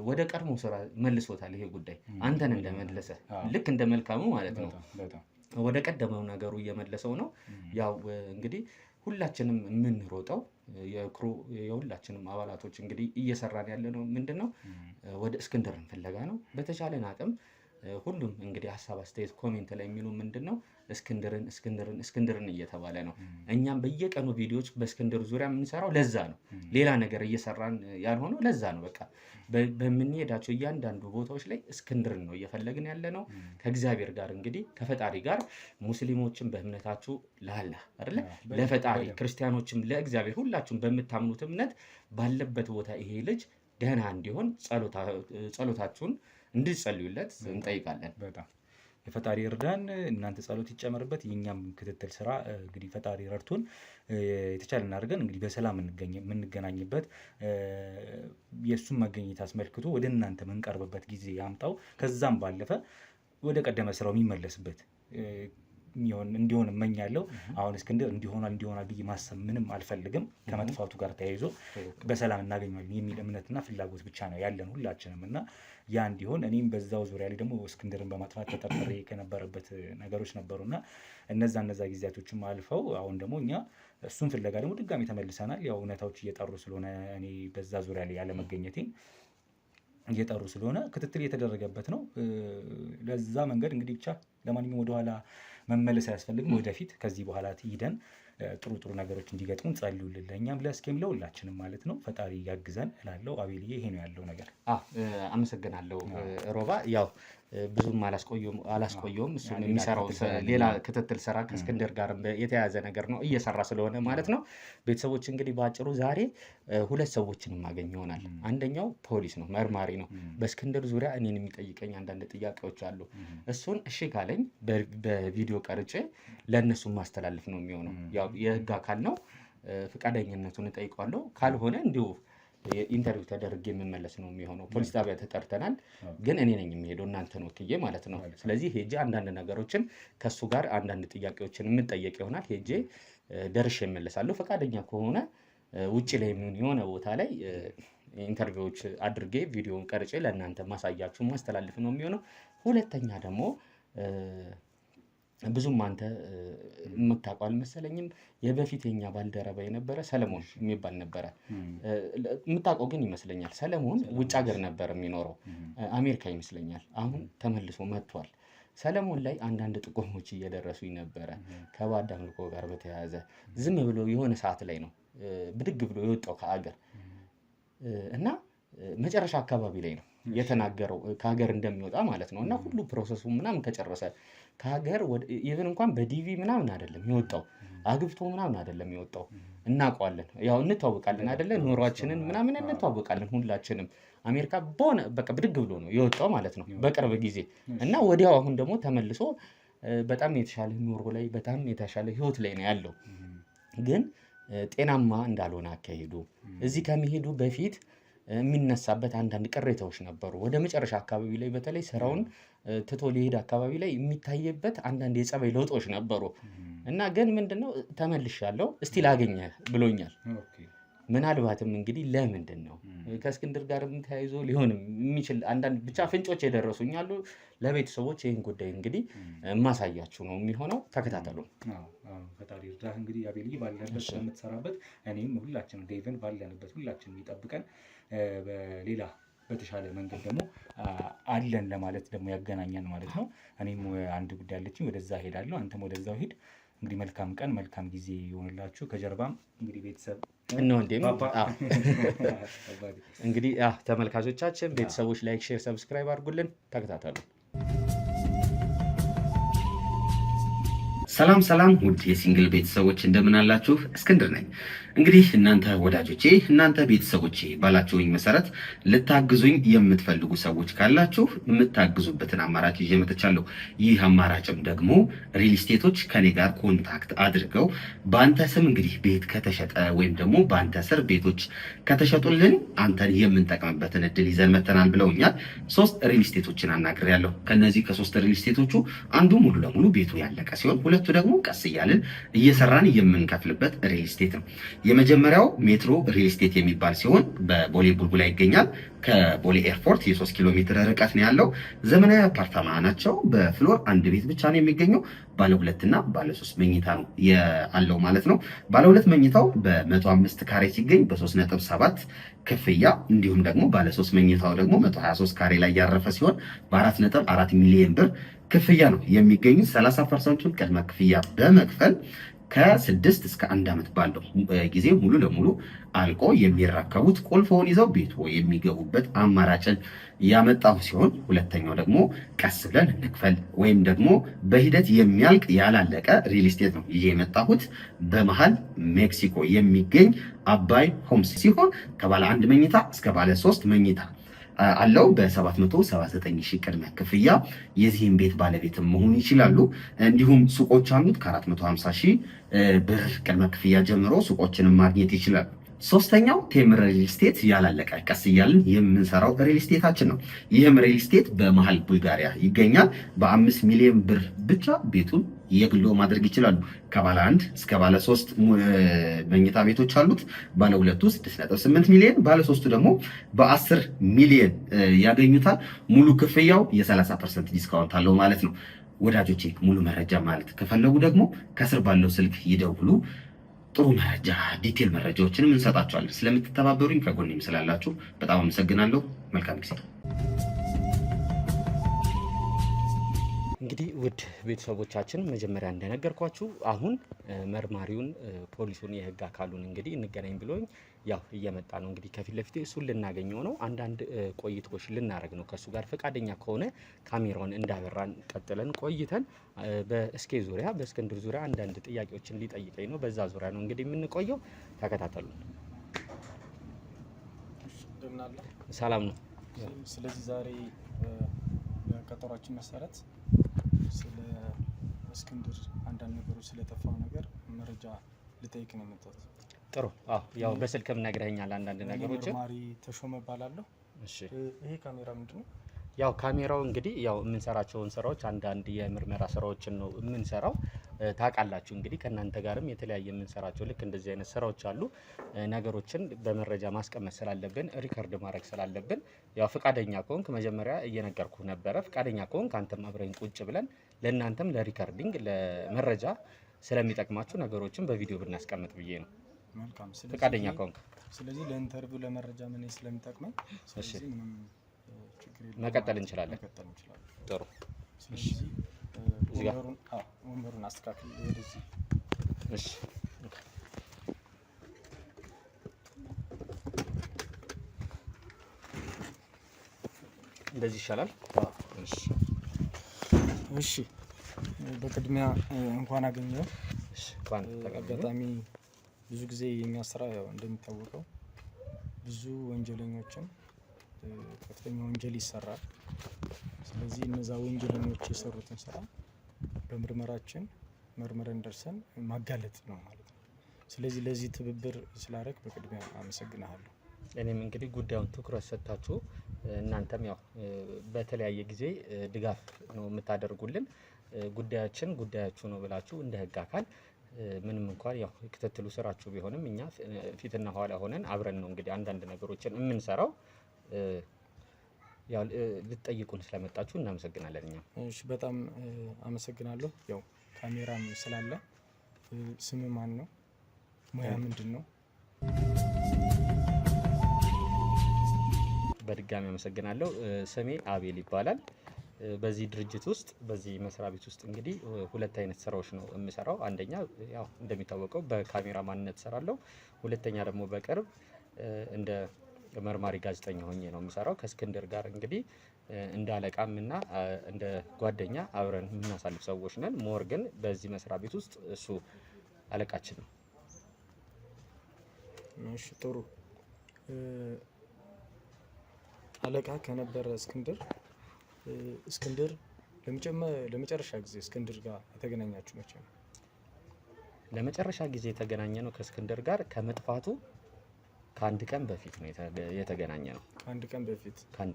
ወደ ቀድሞ ስራ መልሶታል። ይሄ ጉዳይ አንተን እንደመለሰ ልክ እንደ መልካሙ ማለት ነው ወደ ቀደመው ነገሩ እየመለሰው ነው። ያው እንግዲህ ሁላችንም የምንሮጠው የሁላችንም አባላቶች እንግዲህ እየሰራን ያለ ነው ምንድነው ወደ እስክንድርን ፍለጋ ነው። በተቻለን አቅም ሁሉም እንግዲህ ሀሳብ አስተያየት ኮሜንት ላይ የሚሉ ምንድነው እስክንድርን እየተባለ ነው። እኛም በየቀኑ ቪዲዮዎች በእስክንድር ዙሪያ የምንሰራው ለዛ ነው። ሌላ ነገር እየሰራን ያልሆነው ለዛ ነው። በቃ በምንሄዳቸው እያንዳንዱ ቦታዎች ላይ እስክንድርን ነው እየፈለግን ያለ ነው። ከእግዚአብሔር ጋር እንግዲህ ከፈጣሪ ጋር ሙስሊሞችን በእምነታችሁ ለአላህ አይደለ ለፈጣሪ ክርስቲያኖችም ለእግዚአብሔር ሁላችሁም በምታምኑት እምነት ባለበት ቦታ ይሄ ልጅ ደህና እንዲሆን ጸሎታችሁን እንድትጸልዩለት እንጠይቃለን። በጣም የፈጣሪ እርዳን፣ እናንተ ጸሎት ይጨመርበት። የኛም ክትትል ስራ እንግዲህ ፈጣሪ ረድቶን የተቻለን አድርገን እንግዲህ በሰላም የምንገናኝበት የእሱን መገኘት አስመልክቶ ወደ እናንተ የምንቀርብበት ጊዜ ያምጣው። ከዛም ባለፈ ወደ ቀደመ ስራው የሚመለስበት እንዲሆን እመኛለሁ። አሁን እስክንድር እንዲሆናል ብዬ ማሰብ ምንም አልፈልግም። ከመጥፋቱ ጋር ተያይዞ በሰላም እናገኘዋለን የሚል እምነትና ፍላጎት ብቻ ነው ያለን ሁላችንም እና ያ እንዲሆን እኔም በዛው ዙሪያ ላይ ደግሞ እስክንድርን በማጥፋት ተጠርጥሬ ከነበረበት ነገሮች ነበሩና እነዛ ጊዜያቶችም አልፈው አሁን ደግሞ እኛ እሱን ፍለጋ ደግሞ ድጋሚ ተመልሰናል። ያው እውነታዎች እየጠሩ ስለሆነ እኔ በዛ ዙሪያ ላይ ያለመገኘቴን እየጠሩ ስለሆነ ክትትል እየተደረገበት ነው። ለዛ መንገድ እንግዲህ ብቻ ለማንኛውም ወደኋላ መመለስ አያስፈልግም። ወደፊት ከዚህ በኋላ ሂደን ጥሩ ነገሮች እንዲገጥሙን ጸልዩልን፣ ለእኛም ለእስኬም ለሁላችንም ማለት ነው። ፈጣሪ ያግዘን እላለሁ። አቤልዬ ይሄ ነው ያለው ነገር። አመሰግናለሁ ሮባ። ያው ብዙም አላስቆየውም። እሱ የሚሰራው ሌላ ክትትል ስራ ከእስክንድር ጋር የተያያዘ ነገር ነው እየሰራ ስለሆነ ማለት ነው። ቤተሰቦች እንግዲህ በአጭሩ ዛሬ ሁለት ሰዎችን ማገኝ ይሆናል። አንደኛው ፖሊስ ነው፣ መርማሪ ነው። በእስክንድር ዙሪያ እኔን የሚጠይቀኝ አንዳንድ ጥያቄዎች አሉ። እሱን እሺ ካለኝ በቪዲዮ ቀርጬ ለእነሱ ማስተላለፍ ነው የሚሆነው። ያው የህግ አካል ነው፣ ፈቃደኝነቱን እጠይቀዋለሁ። ካልሆነ እንዲሁ ኢንተርቪው ተደርጌ የምመለስ ነው የሚሆነው። ፖሊስ ጣቢያ ተጠርተናል፣ ግን እኔ ነኝ የሚሄደው እናንተን ወክዬ ማለት ነው። ስለዚህ ሄጄ አንዳንድ ነገሮችን ከሱ ጋር አንዳንድ ጥያቄዎችን የምጠየቅ ይሆናል። ሄጄ ደርሼ እመለሳለሁ። ፈቃደኛ ከሆነ ውጭ ላይ የሆነ ቦታ ላይ ኢንተርቪዎች አድርጌ ቪዲዮን ቀርጬ ለእናንተ ማሳያችሁ ማስተላለፍ ነው የሚሆነው። ሁለተኛ ደግሞ ብዙም አንተ የምታውቀው አልመሰለኝም። የበፊት የኛ ባልደረባ የነበረ ሰለሞን የሚባል ነበረ። የምታውቀው ግን ይመስለኛል። ሰለሞን ውጭ ሀገር ነበር የሚኖረው፣ አሜሪካ ይመስለኛል። አሁን ተመልሶ መጥቷል። ሰለሞን ላይ አንዳንድ ጥቆሞች እየደረሱኝ ነበረ ከባዕድ አምልኮ ጋር በተያያዘ። ዝም ብሎ የሆነ ሰዓት ላይ ነው ብድግ ብሎ የወጣው ከሀገር እና መጨረሻ አካባቢ ላይ ነው የተናገረው ከሀገር እንደሚወጣ ማለት ነው። እና ሁሉ ፕሮሰሱ ምናምን ከጨረሰ ከሀገር ኢቨን እንኳን በዲቪ ምናምን አይደለም የወጣው፣ አግብቶ ምናምን አይደለም የወጣው። እናውቀዋለን፣ ያው እንተዋወቃለን አይደለ? ኑሯችንን ምናምን እንተዋወቃለን ሁላችንም። አሜሪካ በሆነ በቃ ብድግ ብሎ ነው የወጣው ማለት ነው በቅርብ ጊዜ። እና ወዲያው አሁን ደግሞ ተመልሶ በጣም የተሻለ ኑሮ ላይ በጣም የተሻለ ህይወት ላይ ነው ያለው። ግን ጤናማ እንዳልሆነ አካሄዱ እዚህ ከመሄዱ በፊት የሚነሳበት አንዳንድ ቅሬታዎች ነበሩ። ወደ መጨረሻ አካባቢ ላይ በተለይ ስራውን ትቶ ሊሄድ አካባቢ ላይ የሚታይበት አንዳንድ የጸባይ ለውጦች ነበሩ እና ግን ምንድነው ተመልሻለሁ እስቲ ላገኘህ ብሎኛል። ምናልባትም እንግዲህ ለምንድን ነው ከእስክንድር ጋር ተያይዞ ሊሆን የሚችል አንዳንድ ብቻ ፍንጮች የደረሱኝ አሉ። ለቤተሰቦች ይህን ጉዳይ እንግዲህ የማሳያችሁ ነው የሚሆነው። ተከታተሉ። ፈጣሪ እርዳህ። እንግዲህ አቤልዬ ባለንበት ስለምትሰራበት እኔም ሁላችን ዴቭን ባለንበት ሁላችን የሚጠብቀን በሌላ በተሻለ መንገድ ደግሞ አለን ለማለት ደግሞ ያገናኘን ማለት ነው። እኔም አንድ ጉዳይ አለችኝ፣ ወደዛ ሄዳለሁ፣ አንተም ወደዛው ሂድ። እንግዲህ መልካም ቀን መልካም ጊዜ ይሆንላችሁ። ከጀርባም እንግዲህ ቤተሰብ ነው እንዴ እንግዲህ ተመልካቾቻችን፣ ቤተሰቦች ላይክ፣ ሼር፣ ሰብስክራይብ አድርጉልን። ተከታተሉ። ሰላም ውድ የሲንግል ቤተሰቦች እንደምን አላችሁ? እስክንድር ነኝ። እንግዲህ እናንተ ወዳጆቼ፣ እናንተ ቤተሰቦቼ ባላችሁኝ መሰረት ልታግዙኝ የምትፈልጉ ሰዎች ካላችሁ የምታግዙበትን አማራጭ ይዤ መጥቻለሁ። ይህ አማራጭም ደግሞ ሪል ስቴቶች ከኔ ጋር ኮንታክት አድርገው በአንተ ስም እንግዲህ ቤት ከተሸጠ ወይም ደግሞ በአንተ ስር ቤቶች ከተሸጡልን አንተን የምንጠቅምበትን እድል ይዘን መተናል ብለውኛል። 3 ሪል ስቴቶችን አናግሬያለሁ። ከነዚህ ከ3 ሪል ስቴቶቹ አንዱ ሙሉ ለሙሉ ቤቱ ያለቀ ሲሆን፣ ሁለቱ ደግሞ ቀስ እያልን እየሰራን የምንከፍልበት ሪል ስቴት ነው። የመጀመሪያው ሜትሮ ሪል ስቴት የሚባል ሲሆን በቦሌ ቡልቡላ ይገኛል። ከቦሌ ኤርፖርት የ3 ኪሎ ሜትር ርቀት ነው ያለው። ዘመናዊ አፓርታማ ናቸው። በፍሎር አንድ ቤት ብቻ ነው የሚገኘው። ባለ 2 እና ባለ 3 መኝታ ነው ያለው ማለት ነው። ባለ 2 መኝታው በ105 ካሬ ሲገኝ በ3.7 ክፍያ፣ እንዲሁም ደግሞ ባለ 3 መኝታው ደግሞ 123 ካሬ ላይ ያረፈ ሲሆን በ4.4 ሚሊዮን ብር ክፍያ ነው የሚገኙት። 30% ቅድመ ክፍያ በመክፈል ከ6 እስከ 1 ዓመት ባለው ጊዜ ሙሉ ለሙሉ አልቆ የሚረከቡት ቁልፎን ይዘው ቤቱ የሚገቡበት አማራጭን ያመጣው ሲሆን፣ ሁለተኛው ደግሞ ቀስ ብለን እንክፈል ወይም ደግሞ በሂደት የሚያልቅ ያላለቀ ሪል ስቴት ነው ይዤ የመጣሁት። በመሃል ሜክሲኮ የሚገኝ አባይ ሆምስ ሲሆን ከባለ 1 መኝታ እስከ ባለ 3 መኝታ አለው። በ779 ሺህ ቅድመ ክፍያ የዚህን ቤት ባለቤት መሆን ይችላሉ። እንዲሁም ሱቆች አሉት። ከ450 ሺህ ብር ቅድመ ክፍያ ጀምሮ ሱቆችንም ማግኘት ይችላሉ። ሶስተኛው ቴምር ሪል ስቴት ያላለቀ ቀስ እያልን የምንሰራው ሪል ስቴታችን ነው። ይህም ሪል ስቴት በመሃል ቡልጋሪያ ይገኛል። በ5 ሚሊዮን ብር ብቻ ቤቱን የግሎ ማድረግ ይችላሉ። ከባለ 1 እስከ ባለ 3 መኝታ ቤቶች አሉት። ባለ 2 6.8 ሚሊዮን፣ ባለ 3 ደግሞ በ10 ሚሊዮን ያገኙታል። ሙሉ ክፍያው የ30% ዲስካውንት አለው ማለት ነው። ወዳጆቼ ሙሉ መረጃ ማለት ከፈለጉ ደግሞ ከስር ባለው ስልክ ይደውሉ። ጥሩ መረጃ ዲቴል መረጃዎችንም እንሰጣቸዋለን። ስለምትተባበሩኝ ከጎኔም ስላላችሁ በጣም አመሰግናለሁ። መልካም ጊዜ። እንግዲህ ውድ ቤተሰቦቻችን መጀመሪያ እንደነገርኳችሁ አሁን መርማሪውን ፖሊሱን የህግ አካሉን እንግዲህ እንገናኝ ብሎኝ ያው እየመጣ ነው። እንግዲህ ከፊት ለፊት እሱን ልናገኘው ነው። አንዳንድ ቆይቶች ልናደርግ ነው ከእሱ ጋር ፈቃደኛ ከሆነ ካሜራውን እንዳበራን ቀጥለን ቆይተን በእስኬ ዙሪያ በእስክንድር ዙሪያ አንዳንድ ጥያቄዎችን ሊጠይቀኝ ነው። በዛ ዙሪያ ነው እንግዲህ የምንቆየው። ተከታተሉን። ሰላም ነው። ስለዚህ ዛሬ በቀጠሯችን መሰረት ስለ እስክንድር አንዳንድ ነገሮች ስለጠፋው ነገር መረጃ ልጠይቅ ነው የመጣሁት። ጥሩ። ያው በስልክም ነግረኸኛል አንዳንድ ነገሮችን። መርማሪ ተሾመ እባላለሁ። እሺ፣ ይሄ ካሜራ ምንድነው? ያው ካሜራው እንግዲህ ያው የምንሰራቸውን ስራዎች አንዳንድ የምርመራ ስራዎችን ነው የምንሰራው። ታውቃላችሁ እንግዲህ ከእናንተ ጋርም የተለያየ የምንሰራቸው ልክ እንደዚህ አይነት ስራዎች አሉ። ነገሮችን በመረጃ ማስቀመጥ ስላለብን ሪከርድ ማድረግ ስላለብን ያው ፈቃደኛ ከሆንክ መጀመሪያ እየነገርኩ ነበረ። ፈቃደኛ ከሆንክ አንተም አብረን ቁጭ ብለን ለእናንተም ለሪከርዲንግ ለመረጃ ስለሚጠቅማችሁ ነገሮችን በቪዲዮ ብናስቀምጥ ብዬ ነው። መልካም። ፈቃደኛ ከሆንክ ስለዚህ ለኢንተርቪው ለመረጃ ምን ስለሚጠቅመኝ ስለዚህ ምንም መቀጠል እንችላለን። ጥሩ። ስለዚህ ወንበሩን አስተካክል ወደዚህ። እሺ፣ እንደዚህ ይሻላል። እሺ፣ በቅድሚያ እንኳን አገኘው። እሺ፣ እንኳን አጋጣሚ ብዙ ጊዜ የኛ ስራ ያው እንደሚታወቀው ብዙ ወንጀለኞችን ከፍተኛ ወንጀል ይሰራል። ስለዚህ እነዛ ወንጀለኞች የሰሩትን ስራ በምርመራችን መርመረን ደርሰን ማጋለጥ ነው ማለት ነው። ስለዚህ ለዚህ ትብብር ስላደረግ በቅድሚያ አመሰግናለሁ። እኔም እንግዲህ ጉዳዩን ትኩረት ሰጥታችሁ እናንተም ያው በተለያየ ጊዜ ድጋፍ ነው የምታደርጉልን። ጉዳያችን ጉዳያችሁ ነው ብላችሁ እንደ ህግ አካል ምንም እንኳን ያው ክትትሉ ስራችሁ ቢሆንም እኛ ፊትና ኋላ ሆነን አብረን ነው እንግዲህ አንዳንድ ነገሮችን የምንሰራው። ያው ልትጠይቁን ስለመጣችሁ እናመሰግናለን። እኛ እሺ፣ በጣም አመሰግናለሁ። ያው ካሜራም ስላለ ስም ማን ነው? ሙያ ምንድን ነው? በድጋሚ አመሰግናለሁ። ስሜ አቤል ይባላል። በዚህ ድርጅት ውስጥ በዚህ መስሪያ ቤት ውስጥ እንግዲህ ሁለት አይነት ስራዎች ነው የምሰራው። አንደኛ ያው እንደሚታወቀው በካሜራ ማንነት እሰራለሁ። ሁለተኛ ደግሞ በቅርብ እንደ መርማሪ ጋዜጠኛ ሆኜ ነው የምሰራው። ከእስክንድር ጋር እንግዲህ እንደ አለቃም እና እንደ ጓደኛ አብረን የምናሳልፍ ሰዎች ነን። ሞር ግን በዚህ መስሪያ ቤት ውስጥ እሱ አለቃችን ነው። እሺ፣ ጥሩ። አለቃ ከነበረ እስክንድር ለመጨረሻ ጊዜ እስክንድር ጋር የተገናኛችሁ መቼ ነው? ለመጨረሻ ጊዜ የተገናኘ ነው ከእስክንድር ጋር ከመጥፋቱ ከአንድ ቀን በፊት ነው የተገናኘ ነው። ከአንድ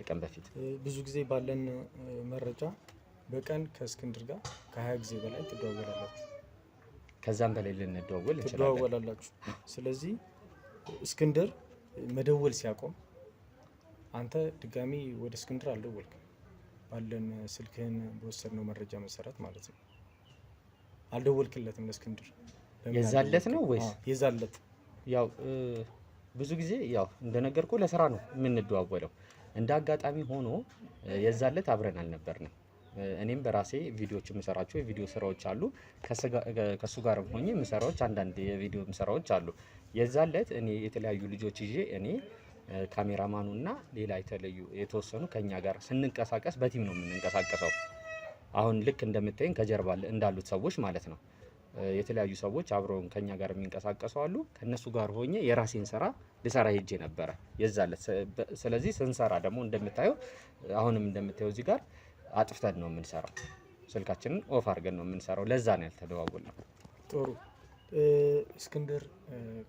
ቀን በፊት ብዙ ጊዜ ባለን መረጃ በቀን ከእስክንድር ጋር ከ20 ጊዜ በላይ ትደዋወላላችሁ። ከዛም በላይ ልንደዋወል እንችላለን። ትደዋወላላችሁ። ስለዚህ እስክንድር መደወል ሲያቆም አንተ ድጋሚ ወደ እስክንድር አልደወልክም። ባለን ስልክህን በወሰድነው መረጃ መሰረት ማለት ነው አልደወልክለትም ለእስክንድር። የዛለት ነው ወይስ የዛለት? ያው ብዙ ጊዜ ያው እንደነገርኩ ለስራ ነው የምንደዋወለው። እንደ አጋጣሚ ሆኖ የዛለት አብረን አልነበርንም። እኔም በራሴ ቪዲዮዎች የምሰራቸው የቪዲዮ ስራዎች አሉ። ከሱ ጋር ሆኜ የምሰራዎች አንዳንድ የቪዲዮ ስራዎች አሉ። የዛለት እኔ የተለያዩ ልጆች ይዤ እኔ ካሜራማኑና ሌላ የተወሰኑ ከኛ ጋር ስንንቀሳቀስ በቲም ነው የምንንቀሳቀሰው። አሁን ልክ እንደምታዩኝ ከጀርባ እንዳሉት ሰዎች ማለት ነው። የተለያዩ ሰዎች አብረውን ከኛ ጋር የሚንቀሳቀሱ አሉ። ከነሱ ጋር ሆኜ የራሴን ስራ ልሰራ ሄጄ ነበረ የዛለት። ስለዚህ ስንሰራ ደግሞ እንደምታየው አሁንም እንደምታየው እዚህ ጋር አጥፍተን ነው የምንሰራው። ስልካችንን ኦፍ አድርገን ነው የምንሰራው። ለዛ ነው ያልተደዋወልነው። ጥሩ። እስክንድር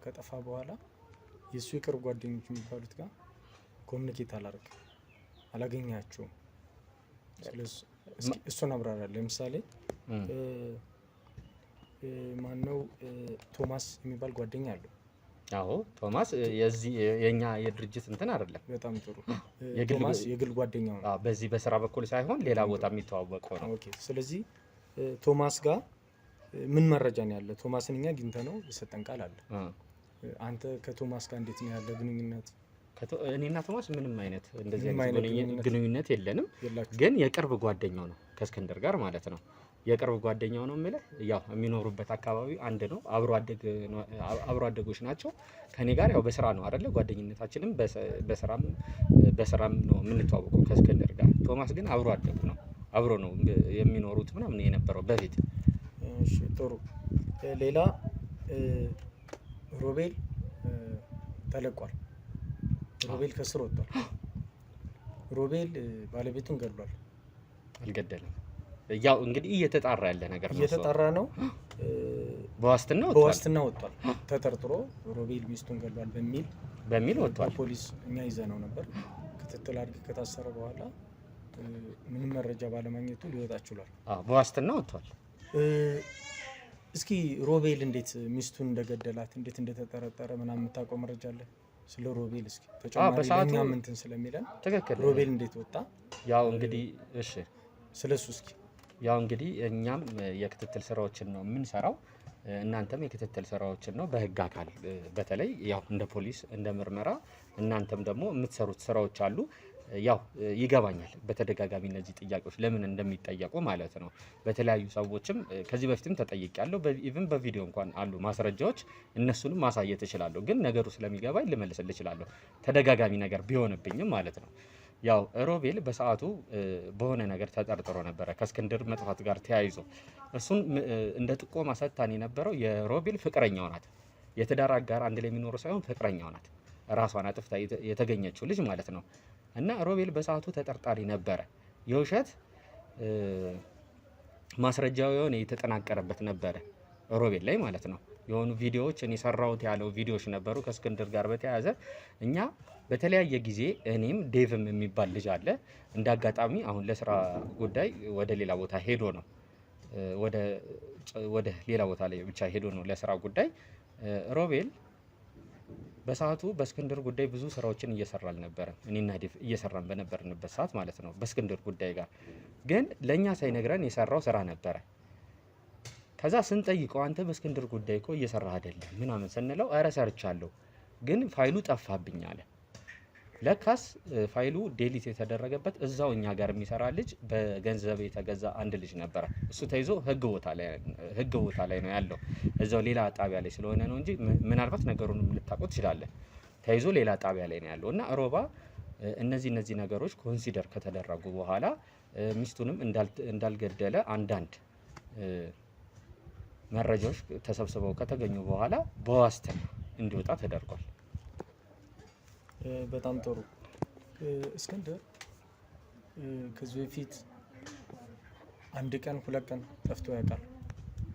ከጠፋ በኋላ የእሱ የቅርብ ጓደኞች የሚባሉት ጋር ኮሚኒኬት አላገኛቸውም። ስለዚህ እሱን አብራራ። ለምሳሌ ማነው ቶማስ የሚባል ጓደኛ አለው። አዎ ቶማስ የኛ የድርጅት እንትን አይደለም። በጣም ጥሩ። ቶማስ የግል ጓደኛው ነው። በዚህ በስራ በኩል ሳይሆን ሌላ ቦታ የሚተዋወቀው ነው። ኦኬ። ስለዚህ ቶማስ ጋር ምን መረጃ ነው ያለ? ቶማስን እኛ አግኝተ ነው የሰጠን ቃል አለ። አንተ ከቶማስ ጋር እንዴት ነው ያለ ግንኙነት? እኔና ቶማስ ምንም አይነት እንደዚህ አይነት ግንኙነት የለንም። ግን የቅርብ ጓደኛው ነው ከእስክንድር ጋር ማለት ነው። የቅርብ ጓደኛው ነው የምልህ። ያው የሚኖሩበት አካባቢ አንድ ነው። አብሮ አደጎች ናቸው። ከኔ ጋር ያው በስራ ነው አይደለ? ጓደኝነታችንም በስራም ነው የምንተዋወቀው ከእስክንድር ጋር። ቶማስ ግን አብሮ አደጉ ነው። አብሮ ነው የሚኖሩት ምናምን የነበረው በፊት። እሺ ጥሩ። ሌላ ሮቤል ተለቋል። ሮቤል ከስር ወጥቷል። ሮቤል ባለቤቱን ገድሏል። አልገደለም። ያው እንግዲህ እየተጣራ ያለ ነገር ነው። እየተጣራ ነው። በዋስትና ወጥቷል። ተጠርጥሮ ሮቤል ሚስቱን ገድሏል በሚል ወጥቷል። ፖሊስ እኛ ይዘነው ነበር። ክትትል አድርገህ ከታሰረ በኋላ ምንም መረጃ ባለማግኘቱ ሊወጣ ችሏል። በዋስትና ወጥቷል። እስኪ ሮቤል እንዴት ሚስቱን እንደገደላት እንዴት እንደተጠረጠረ ምናምን የምታውቀው መረጃ አለ? ስለ ሮቤል እስኪ ተጨማሪ ለእኛም እንትን ስለሚለን ትክክል። ሮቤል እንዴት ወጣ? ያው እንግዲህ እሺ፣ ስለሱ እስኪ። ያው እንግዲህ እኛም የክትትል ስራዎችን ነው የምንሰራው። እናንተም የክትትል ስራዎችን ነው በህግ አካል በተለይ ያው እንደ ፖሊስ እንደ ምርመራ እናንተም ደግሞ የምትሰሩት ስራዎች አሉ። ያው ይገባኛል በተደጋጋሚ እነዚህ ጥያቄዎች ለምን እንደሚጠየቁ ማለት ነው። በተለያዩ ሰዎችም ከዚህ በፊትም ተጠይቄያለሁ። ኢቭን በቪዲዮ እንኳን አሉ ማስረጃዎች፣ እነሱንም ማሳየት እችላለሁ። ግን ነገሩ ስለሚገባኝ ልመልስልህ እችላለሁ፣ ተደጋጋሚ ነገር ቢሆንብኝም ማለት ነው። ያው ሮቤል በሰዓቱ በሆነ ነገር ተጠርጥሮ ነበረ ከእስክንድር መጥፋት ጋር ተያይዞ። እሱን እንደ ጥቆማ ሰጥታን የነበረው የሮቤል ፍቅረኛው ናት። የትዳር አጋር አንድ ላይ የሚኖሩ ሳይሆን ፍቅረኛው ናት። ራሷን አጥፍታ የተገኘችው ልጅ ማለት ነው። እና ሮቤል በሰዓቱ ተጠርጣሪ ነበረ። የውሸት ማስረጃው የሆነ የተጠናቀረበት ነበረ ሮቤል ላይ ማለት ነው። የሆኑ ቪዲዮዎች እኔ ሰራሁት ያለው ቪዲዮዎች ነበሩ ከእስክንድር ጋር በተያያዘ። እኛ በተለያየ ጊዜ እኔም ዴቭም የሚባል ልጅ አለ። እንደ አጋጣሚ አሁን ለስራ ጉዳይ ወደ ሌላ ቦታ ሄዶ ነው ወደ ሌላ ቦታ ላይ ብቻ ሄዶ ነው ለስራ ጉዳይ። ሮቤል በሰዓቱ በእስክንድር ጉዳይ ብዙ ስራዎችን እየሰራ አልነበረም። እኔና ዴቭ እየሰራን በነበርንበት ሰዓት ማለት ነው በእስክንድር ጉዳይ ጋር። ግን ለእኛ ሳይነግረን የሰራው ስራ ነበረ። ከዛ ስንጠይቀው አንተ በእስክንድር ጉዳይ እኮ እየሰራ አይደለም ምናምን ስንለው ኧረ ሰርቻለሁ ግን ፋይሉ ጠፋብኝ አለ። ለካስ ፋይሉ ዴሊት የተደረገበት እዛው እኛ ጋር የሚሰራ ልጅ በገንዘብ የተገዛ አንድ ልጅ ነበረ። እሱ ተይዞ ህግ ቦታ ላይ ነው ያለው። እዛው ሌላ ጣቢያ ላይ ስለሆነ ነው እንጂ ምናልባት ነገሩንም ልታውቁት ትችላለህ። ተይዞ ሌላ ጣቢያ ላይ ነው ያለው እና ሮባ እነዚህ ነገሮች ኮንሲደር ከተደረጉ በኋላ ሚስቱንም እንዳልገደለ አንዳንድ መረጃዎች ተሰብስበው ከተገኙ በኋላ በዋስትና እንዲወጣ ተደርጓል። በጣም ጥሩ። እስክንድር ከዚህ በፊት አንድ ቀን ሁለት ቀን ጠፍቶ ያውቃል?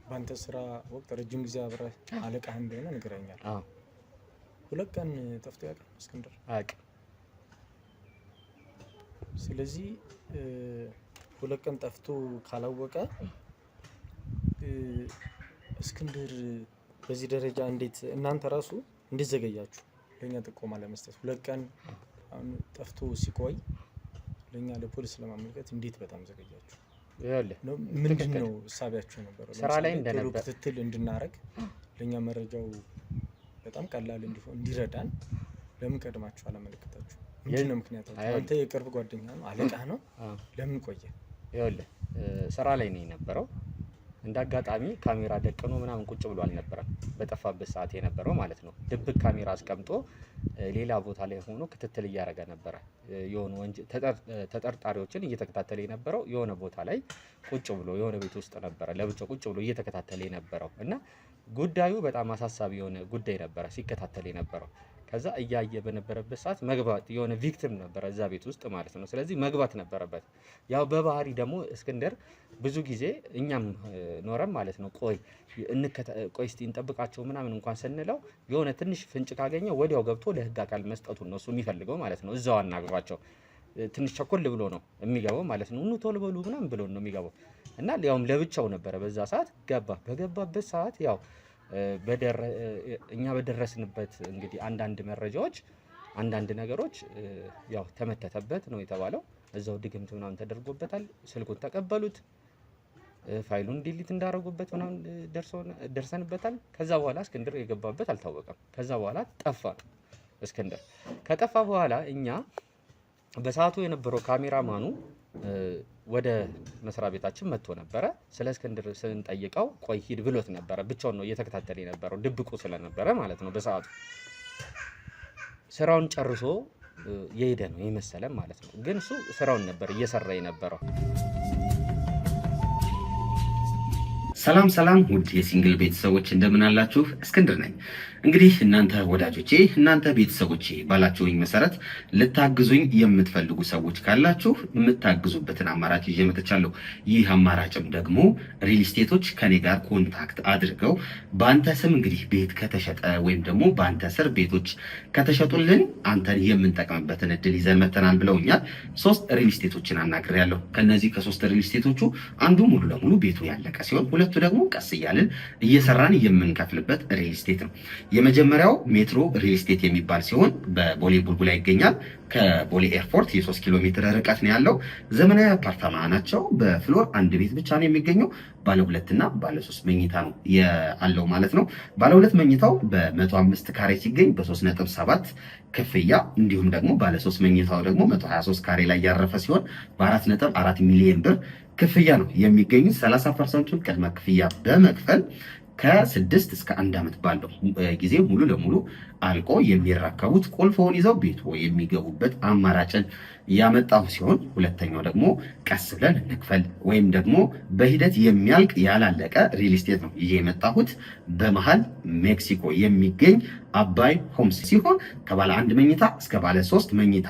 በአንተ ስራ ወቅት ረጅም ጊዜ አብረህ አለቃህ እንደሆነ ንገረኛል። ሁለት ቀን ጠፍቶ ያውቃል እስክንድር? አያውቅም። ስለዚህ ሁለት ቀን ጠፍቶ ካላወቀ እስክንድር በዚህ ደረጃ እንዴት እናንተ ራሱ እንዴት ዘገያችሁ ለኛ ጥቆማ ለመስጠት? 2 ቀን አሁን ጠፍቶ ሲቆይ ለኛ ለፖሊስ ለማመልከት እንዴት በጣም ዘገያችሁ? ምንድነው ሐሳባችሁ ነበር? ስራ ላይ እንደነበር ክትትል እንድናረግ ለኛ መረጃው በጣም ቀላል እንዲሆን እንዲረዳን ለምን ቀድማችሁ አላመለከታችሁ? ምንድነው ምክንያታችሁ? አንተ የቅርብ ጓደኛ ነው አለቃ ነው ለምን ቆየ? ይኸውልህ ስራ ላይ ነው የነበረው። እንዳጋጣሚ ካሜራ ደቅኖ ምናምን ቁጭ ብሎ አልነበረም በጠፋበት ሰዓት የነበረው ማለት ነው። ድብቅ ካሜራ አስቀምጦ ሌላ ቦታ ላይ ሆኖ ክትትል እያደረገ ነበረ። የሆነ ተጠርጣሪዎችን እየተከታተለ የነበረው የሆነ ቦታ ላይ ቁጭ ብሎ የሆነ ቤት ውስጥ ነበረ ለብቻው ቁጭ ብሎ እየተከታተለ የነበረው እና ጉዳዩ በጣም አሳሳቢ የሆነ ጉዳይ ነበረ ሲከታተል የነበረው። ከዛ እያየ በነበረበት ሰዓት መግባት የሆነ ቪክቲም ነበረ እዛ ቤት ውስጥ ማለት ነው። ስለዚህ መግባት ነበረበት። ያው በባህሪ ደግሞ እስክንድር ብዙ ጊዜ እኛም ኖረም ማለት ነው ቆይ እስቲ እንጠብቃቸው ምናምን እንኳን ስንለው የሆነ ትንሽ ፍንጭ ካገኘ ወዲያው ገብቶ ለህግ አካል መስጠቱን ነው እሱ የሚፈልገው ማለት ነው። እዛው አናግሯቸው ትንሽ ቸኮል ብሎ ነው የሚገባው ማለት ነው። ቶሎ በሉ ምናምን ብሎ ነው የሚገባው እና ያውም ለብቻው ነበረ በዛ ሰዓት ገባ። በገባበት ሰዓት ያው እኛ በደረስንበት እንግዲህ አንዳንድ መረጃዎች አንዳንድ ነገሮች ያው ተመተተበት ነው የተባለው። እዛው ድግምት ምናምን ተደርጎበታል። ስልኩን ተቀበሉት፣ ፋይሉን ዲሊት እንዳደረጉበት ምናምን ደርሰንበታል። ከዛ በኋላ እስክንድር የገባበት አልታወቀም። ከዛ በኋላ ጠፋ ነው እስክንድር። ከጠፋ በኋላ እኛ በሰዓቱ የነበረው ካሜራማኑ ወደ መስሪያ ቤታችን መጥቶ ነበረ። ስለ እስክንድር ስንጠይቀው ቆይ ሂድ ብሎት ነበረ። ብቻውን ነው እየተከታተለ የነበረው ድብቁ ስለነበረ ማለት ነው። በሰዓቱ ስራውን ጨርሶ የሄደ ነው የመሰለን ማለት ነው። ግን እሱ ስራውን ነበር እየሰራ የነበረው። ሰላም ውድ የሲንግል ቤተሰቦች እንደምን አላችሁ? እስክንድር ነኝ። እንግዲህ እናንተ ወዳጆቼ እናንተ ቤተሰቦቼ ባላችሁኝ መሰረት ልታግዙኝ የምትፈልጉ ሰዎች ካላችሁ የምታግዙበትን አማራጭ ይዤ መጥቻለሁ። ይህ አማራጭም ደግሞ ሪል ስቴቶች ከኔ ጋር ኮንታክት አድርገው በአንተ ስም እንግዲህ ቤት ከተሸጠ ወይም ደግሞ በአንተ ስር ቤቶች ከተሸጡልን አንተን የምንጠቅምበትን እድል ይዘን መተናል ብለውኛል። 3 ሪል ስቴቶችን አናግሬያለሁ። ከነዚህ ከ3 ሪል ስቴቶቹ አንዱ ሙሉ ለሙሉ ቤቱ ያለቀ ሲሆን ሁለቱ ደግሞ ቀስ እያልን እየሰራን የምንከፍልበት ሪል ስቴት ነው። የመጀመሪያው ሜትሮ ሪል ስቴት የሚባል ሲሆን በቦሌ ቡልቡላ ይገኛል። ከቦሌ ኤርፖርት የ3 ኪሎ ሜትር ርቀት ነው ያለው። ዘመናዊ አፓርታማ ናቸው። በፍሎር 1 ቤት ብቻ ነው የሚገኘው። ባለ 2 እና ባለ 3 መኝታ ነው ያለው ማለት ነው። ባለ 2 መኝታው በ105 ካሬ ሲገኝ በ3.7 ክፍያ፣ እንዲሁም ደግሞ ባለ 3 መኝታው ደግሞ 123 ካሬ ላይ ያረፈ ሲሆን በ4.4 ሚሊዮን ብር ክፍያ ነው የሚገኙት። 30% ቅድመ ክፍያ በመክፈል ከ6 እስከ 1 ዓመት ባለው ጊዜ ሙሉ ለሙሉ አልቆ የሚረከቡት ቁልፎውን ይዘው ቤት የሚገቡበት አማራጭን ያመጣው ሲሆን ሁለተኛው ደግሞ ቀስ ብለን እንክፈል ወይም ደግሞ በሂደት የሚያልቅ ያላለቀ ሪል ስቴት ነው ይሄ የመጣሁት። በመሃል ሜክሲኮ የሚገኝ አባይ ሆምስ ሲሆን ከባለ 1 መኝታ እስከ ባለ 3 መኝታ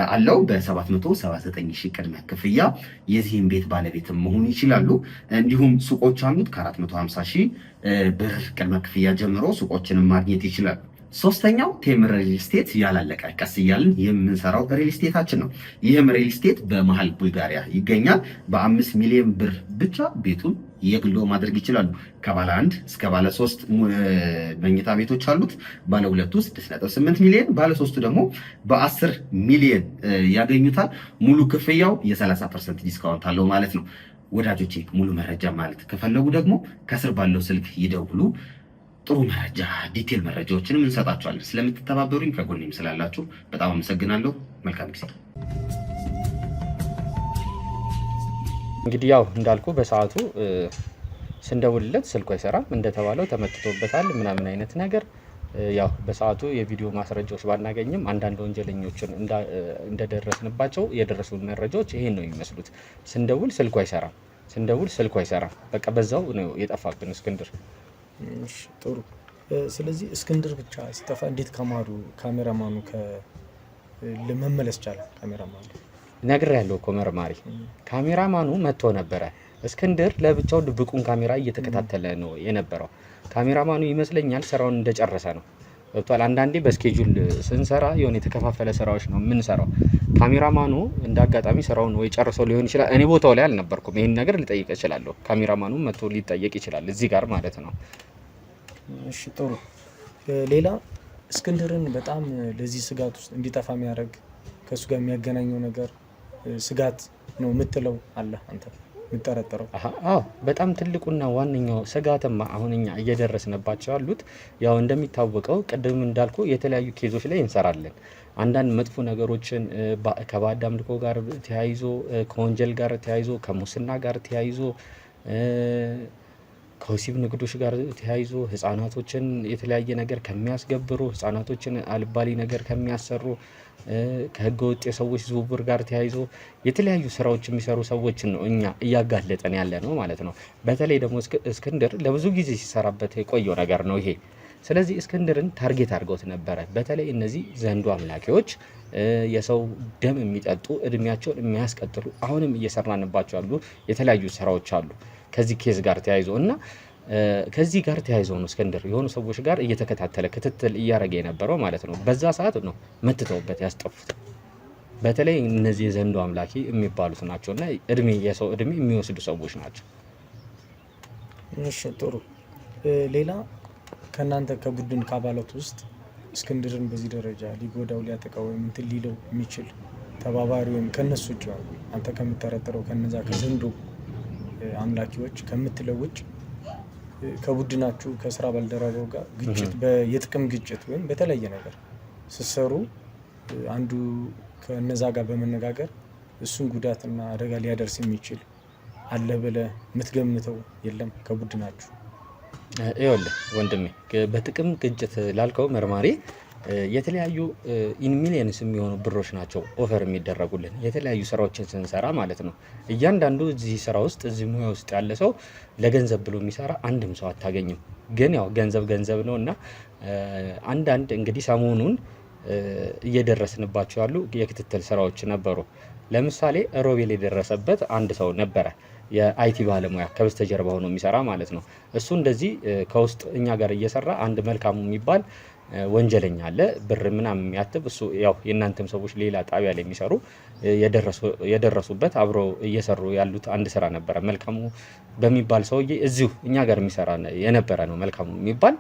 አለው። በ779 ሺህ ቅድመ ክፍያ የዚህን ቤት ባለቤትም መሆን ይችላሉ። እንዲሁም ሱቆች አሉት። ከ450 ሺህ ብር ቅድመ ክፍያ ጀምሮ ሱቆችንም ማግኘት ይችላሉ። ሶስተኛው ቴምር ሪል ስቴት ያላለቀ ቀስ እያልን የምንሰራው ሪል ስቴታችን ነው። ይህም ሪል ስቴት በመሃል ቡልጋሪያ ይገኛል። በ5 ሚሊዮን ብር ብቻ ቤቱን የግሎ ማድረግ ይችላሉ። ከባለ 1 እስከ ባለ 3 መኝታ ቤቶች አሉት። ባለ 2 6.8 ሚሊዮን፣ ባለ 3 ደግሞ በ10 ሚሊዮን ያገኙታል። ሙሉ ክፍያው የ30% ዲስካውንት አለው ማለት ነው። ወዳጆቼ ሙሉ መረጃ ማለት ከፈለጉ ደግሞ ከስር ባለው ስልክ ይደውሉ። ጥሩ መረጃ ዲቴል መረጃዎችንም እንሰጣችኋለን። ስለምትተባበሩኝ ከጎኔም ስላላችሁ በጣም አመሰግናለሁ። መልካም ጊዜ። እንግዲህ ያው እንዳልኩ በሰዓቱ ስንደውልለት ስልኩ አይሰራም፣ እንደተባለው ተመትቶበታል ምናምን አይነት ነገር። ያው በሰዓቱ የቪዲዮ ማስረጃዎች ባናገኝም አንዳንድ ወንጀለኞችን እንደደረስንባቸው የደረሱን መረጃዎች ይሄን ነው የሚመስሉት። ስንደውል ስልኩ አይሰራም። በቃ በዛው ነው የጠፋብን እስክንድር። ጥሩ። ስለዚህ እስክንድር ብቻ ሲጠፋ እንዴት ካሜራማኑ ለመመለስ ቻለ? ካሜራማኑ ነግሬያለሁ እኮ መርማሪ ካሜራማኑ መጥቶ ነበረ። እስክንድር ለብቻው ድብቁን ካሜራ እየተከታተለ ነው የነበረው። ካሜራማኑ ይመስለኛል ስራውን እንደጨረሰ ነው። ወጥቷል። አንዳንዴ በስኬጁል ስንሰራ የሆነ የተከፋፈለ ስራዎች ነው የምንሰራው። ካሜራማኑ እንደ አጋጣሚ ስራውን ወይ ጨርሰው ሊሆን ይችላል። እኔ ቦታው ላይ አልነበርኩም። ይሄን ነገር ልጠይቅ እችላለሁ። ካሜራማኑ መጥቶ ሊጠየቅ ይችላል እዚህ ጋር ማለት ነው። እሺ ጥሩ። ሌላ እስክንድርን በጣም ለዚህ ስጋት ውስጥ እንዲጠፋ የሚያደርግ ከእሱ ጋር የሚያገናኘው ነገር ስጋት ነው የምትለው አለ አንተ የምጠረጥረው? አዎ በጣም ትልቁና ዋነኛው ስጋትማ አሁን እኛ እየደረስንባቸው ያሉት ያው እንደሚታወቀው ቅድም እንዳልኩ የተለያዩ ኬዞች ላይ እንሰራለን። አንዳንድ መጥፎ ነገሮችን ከባዕድ አምልኮ ጋር ተያይዞ፣ ከወንጀል ጋር ተያይዞ፣ ከሙስና ጋር ተያይዞ፣ ከወሲብ ንግዶች ጋር ተያይዞ ህፃናቶችን የተለያየ ነገር ከሚያስገብሩ፣ ህፃናቶችን አልባሌ ነገር ከሚያሰሩ፣ ከህገ ወጥ የሰዎች ዝውውር ጋር ተያይዞ የተለያዩ ስራዎች የሚሰሩ ሰዎችን ነው እኛ እያጋለጠን ያለ ነው ማለት ነው። በተለይ ደግሞ እስክንድር ለብዙ ጊዜ ሲሰራበት የቆየው ነገር ነው ይሄ። ስለዚህ እስክንድርን ታርጌት አድርገውት ነበረ። በተለይ እነዚህ ዘንዶ አምላኪዎች፣ የሰው ደም የሚጠጡ እድሜያቸውን የሚያስቀጥሉ አሁንም እየሰራንባቸው ያሉ የተለያዩ ስራዎች አሉ ከዚህ ኬዝ ጋር ተያይዞ እና ከዚህ ጋር ተያይዞ ነው እስክንድር የሆኑ ሰዎች ጋር እየተከታተለ ክትትል እያደረገ የነበረው ማለት ነው። በዛ ሰዓት ነው መትተውበት ያስጠፉት። በተለይ እነዚህ ዘንዶ አምላኪ የሚባሉት ናቸውና የሰው እድሜ የሚወስዱ ሰዎች ናቸው። እሺ ጥሩ። ሌላ ከእናንተ ከቡድን ከአባላት ውስጥ እስክንድርን በዚህ ደረጃ ሊጎዳው ሊያጠቃው ወይም እንትን ሊለው የሚችል ተባባሪ ወይም ከነሱ ውጭ አንተ ከምትጠረጥረው ከነዛ ከዘንዶ አምላኪዎች ከምትለው ውጭ ከቡድናችሁ ከስራ ባልደረባው ጋር ግጭት የጥቅም ግጭት ወይም በተለየ ነገር ስትሰሩ አንዱ ከነዛ ጋር በመነጋገር እሱን ጉዳትና አደጋ ሊያደርስ የሚችል አለ ብለህ የምትገምተው የለም ከቡድናችሁ? ይኸውልህ ወንድሜ በጥቅም ግጭት ላልከው መርማሪ የተለያዩ ኢን ሚሊየንስ የሚሆኑ ብሮች ናቸው ኦፈር የሚደረጉልን የተለያዩ ስራዎችን ስንሰራ ማለት ነው። እያንዳንዱ እዚህ ስራ ውስጥ እዚህ ሙያ ውስጥ ያለ ሰው ለገንዘብ ብሎ የሚሰራ አንድም ሰው አታገኝም። ግን ያው ገንዘብ ነው እና አንዳንድ እንግዲህ ሰሞኑን እየደረስንባቸው ያሉ የክትትል ስራዎች ነበሩ። ለምሳሌ ሮቤል የደረሰበት አንድ ሰው ነበረ፣ የአይቲ ባለሙያ ከበስተጀርባ ሆኖ የሚሰራ ማለት ነው። እሱ እንደዚህ ከውስጥ እኛ ጋር እየሰራ አንድ መልካሙ የሚባል ወንጀለኛ አለ፣ ብር ምናምን የሚያትብ እሱ ያው የእናንተም ሰዎች ሌላ ጣቢያ ላይ የሚሰሩ የደረሱበት አብረው እየሰሩ ያሉት አንድ ስራ ነበረ። መልካሙ በሚባል ሰውዬ እዚሁ እኛ ጋር የሚሰራ የነበረ ነው። መልካሙ የሚባል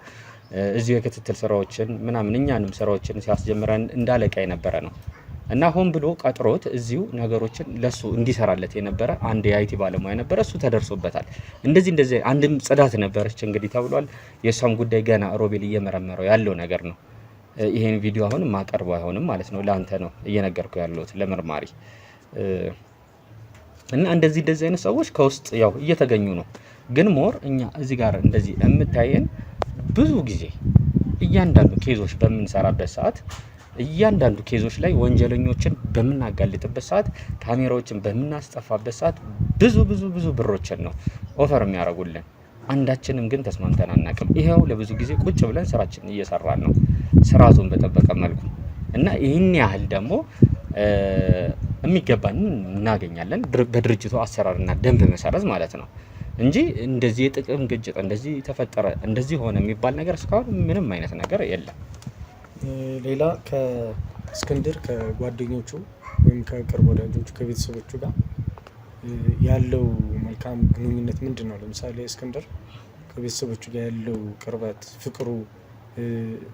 እዚሁ የክትትል ስራዎችን ምናምን እኛንም ስራዎችን ሲያስጀምረን እንዳለቃ የነበረ ነው እና ሆን ብሎ ቀጥሮት እዚሁ ነገሮችን ለሱ እንዲሰራለት የነበረ አንድ የአይቲ ባለሙያ ነበረ። እሱ ተደርሶበታል። እንደዚህ አንድም ጽዳት ነበረች እንግዲህ ተብሏል። የእሷም ጉዳይ ገና ሮቤል እየመረመረው ያለው ነገር ነው። ይሄን ቪዲዮ አሁን ማቀርበው አይሆንም ማለት ነው። ለአንተ ነው እየነገርኩ ያለሁት ለመርማሪ እና እንደዚህ አይነት ሰዎች ከውስጥ ያው እየተገኙ ነው። ግን ሞር እኛ እዚህ ጋር እንደዚህ የምታየን ብዙ ጊዜ እያንዳንዱ ኬዞች በምንሰራበት ሰዓት እያንዳንዱ ኬዞች ላይ ወንጀለኞችን በምናጋልጥበት ሰዓት ካሜራዎችን በምናስጠፋበት ሰዓት ብዙ ብሮችን ነው ኦፈር የሚያደርጉልን። አንዳችንም ግን ተስማምተን አናውቅም። ይሄው ለብዙ ጊዜ ቁጭ ብለን ስራችንን እየሰራን ነው ስርዓቱን በጠበቀ መልኩ እና ይህን ያህል ደግሞ የሚገባንን እናገኛለን በድርጅቱ አሰራርና ደንብ መሰረት ማለት ነው እንጂ እንደዚህ የጥቅም ግጭት እንደዚህ ተፈጠረ እንደዚህ ሆነ የሚባል ነገር እስካሁን ምንም አይነት ነገር የለም። ሌላ ከእስክንድር ከጓደኞቹ ወይም ከቅርብ ወዳጆቹ ከቤተሰቦቹ ጋር ያለው መልካም ግንኙነት ምንድን ነው? ለምሳሌ እስክንድር ከቤተሰቦቹ ጋር ያለው ቅርበት፣ ፍቅሩ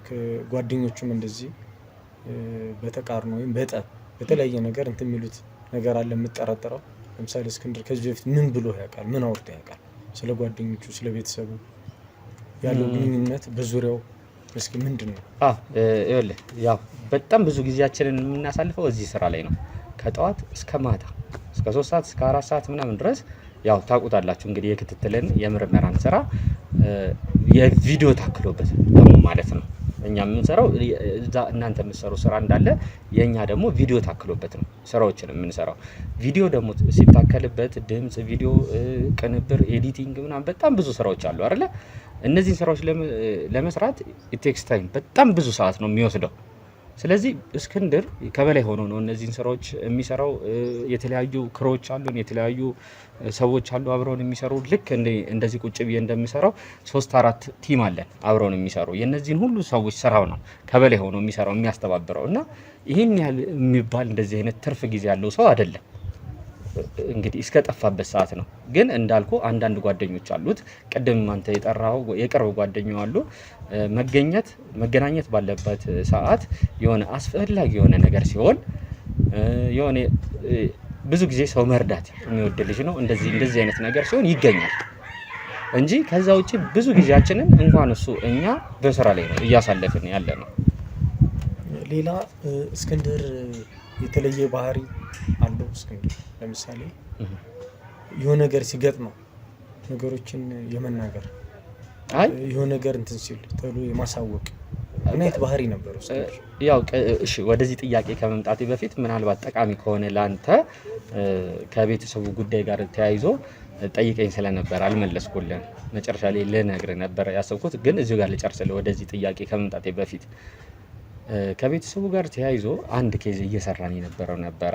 ከጓደኞቹም እንደዚህ በተቃርኖ ወይም በጠብ በተለያየ ነገር እንትን የሚሉት ነገር አለ የምጠረጥረው? ለምሳሌ እስክንድር ከዚህ በፊት ምን ብሎ ያውቃል? ምን አውርቶ ያውቃል? ስለ ጓደኞቹ ስለ ቤተሰቡ ያለው ግንኙነት በዙሪያው እስኪ ምንድን ነው? ይኸውልህ ያው በጣም ብዙ ጊዜያችንን የምናሳልፈው እዚህ ስራ ላይ ነው። ከጠዋት እስከ ማታ እስከ 3 ሰዓት እስከ 4 ሰዓት ምናምን ድረስ ያው ታውቁታላችሁ እንግዲህ የክትትልን የምርመራን ስራ የቪዲዮ ታክሎበት ደግሞ ማለት ነው። እኛ የምንሰራው እዛ እናንተ የምትሰሩ ስራ እንዳለ የኛ ደግሞ ቪዲዮ ታክሎበት ነው ስራዎችን የምንሰራው። ቪዲዮ ደግሞ ሲታከልበት ድምጽ፣ ቪዲዮ፣ ቅንብር፣ ኤዲቲንግ ምናምን በጣም ብዙ ስራዎች አሉ አይደለ? እነዚህን ስራዎች ለመስራት ኢት ቴክስ ታይም በጣም ብዙ ሰዓት ነው የሚወስደው። ስለዚህ እስክንድር ከበላይ ሆኖ ነው እነዚህን ስራዎች የሚሰራው። የተለያዩ ክሮች አሉን፣ የተለያዩ ሰዎች አሉ አብረውን የሚሰሩ። ልክ እንደዚህ ቁጭ ብዬ እንደሚሰራው 3-4 ቲም አለን አብረውን የሚሰሩ። የእነዚህን ሁሉ ሰዎች ስራው ነው ከበላይ ሆኖ የሚሰራው የሚያስተባብረው። እና ይህን ያህል የሚባል እንደዚህ አይነት ትርፍ ጊዜ ያለው ሰው አይደለም። እንግዲህ እስከ ጠፋበት ሰዓት ነው። ግን እንዳልኩ አንዳንድ ጓደኞች አሉት፣ ቅድም አንተ የጠራው የቅርብ ጓደኛው አሉ። መገናኘት ባለበት ሰዓት የሆነ አስፈላጊ የሆነ ነገር ሲሆን የሆነ ብዙ ጊዜ ሰው መርዳት የሚወድ ልጅ ነው። እንደዚህ አይነት ነገር ሲሆን ይገኛል እንጂ ከዛ ውጪ ብዙ ጊዜያችንን እንኳን እሱ እኛ በስራ ላይ ነው እያሳለፍን ያለ ነው። ሌላ እስክንድር የተለየ ባህሪ አለው። እስክንድር ለምሳሌ የሆነ ነገር ሲገጥመው ነገሮችን የመናገር የሆነ ነገር እንትን ሲል ተብሎ የማሳወቅ ምን አይነት ባህሪ ነበረው እስክንድር? ያው እሺ፣ ወደዚህ ጥያቄ ከመምጣቴ በፊት ምናልባት ጠቃሚ ከሆነ ለአንተ ከቤተሰቡ ጉዳይ ጋር ተያይዞ ጠይቀኝ ስለነበር አልመለስኩልህም። መጨረሻ ላይ ልነግርህ ነበር ያሰብኩት፣ ግን እዚሁ ጋር ልጨርስልህ። ወደዚህ ጥያቄ ከመምጣቴ በፊት ከቤተሰቡ ጋር ተያይዞ አንድ ኬዝ እየሰራን የነበረው ነበረ።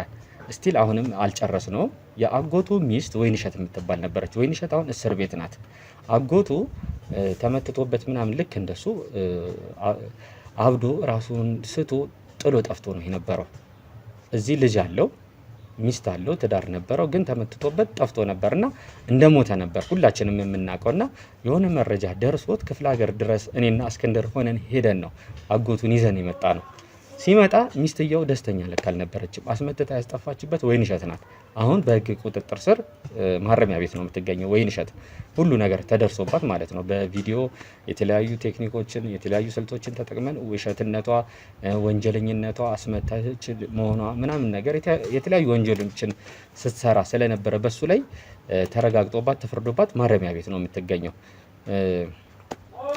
ስቲል አሁንም አልጨረስነውም። የአጎቱ ሚስት ወይንሸት የምትባል ነበረች። ወይንሸት አሁን እስር ቤት ናት። አጎቱ ተመትቶበት ምናምን ልክ እንደሱ አብዶ ራሱን ስቶ ጥሎ ጠፍቶ ነው የነበረው። እዚህ ልጅ አለው፣ ሚስት አለው፣ ትዳር ነበረው። ግን ተመትቶበት ጠፍቶ ነበርና እንደሞተ ነበር ሁላችንም የምናውቀውና የሆነ መረጃ ደርሶት ክፍለ ሀገር ድረስ እኔና እስክንድር ሆነን ሄደን ነው አጎቱን ይዘን የመጣ ነው። ሲመጣ ሚስትየው ደስተኛ ልክ አልነበረችም። አስመትታ ያስጠፋችበት ወይንሸት ናት። አሁን በሕግ ቁጥጥር ስር ማረሚያ ቤት ነው የምትገኘው ወይንሸት። ሁሉ ነገር ተደርሶባት ማለት ነው። በቪዲዮ የተለያዩ ቴክኒኮችን የተለያዩ ስልቶችን ተጠቅመን ውሸትነቷ፣ ወንጀለኝነቷ፣ አስመታች መሆኗ ምናምን ነገር የተለያዩ ወንጀሎችን ስትሰራ ስለነበረ በሱ ላይ ተረጋግጦባት ተፈርዶባት ማረሚያ ቤት ነው የምትገኘው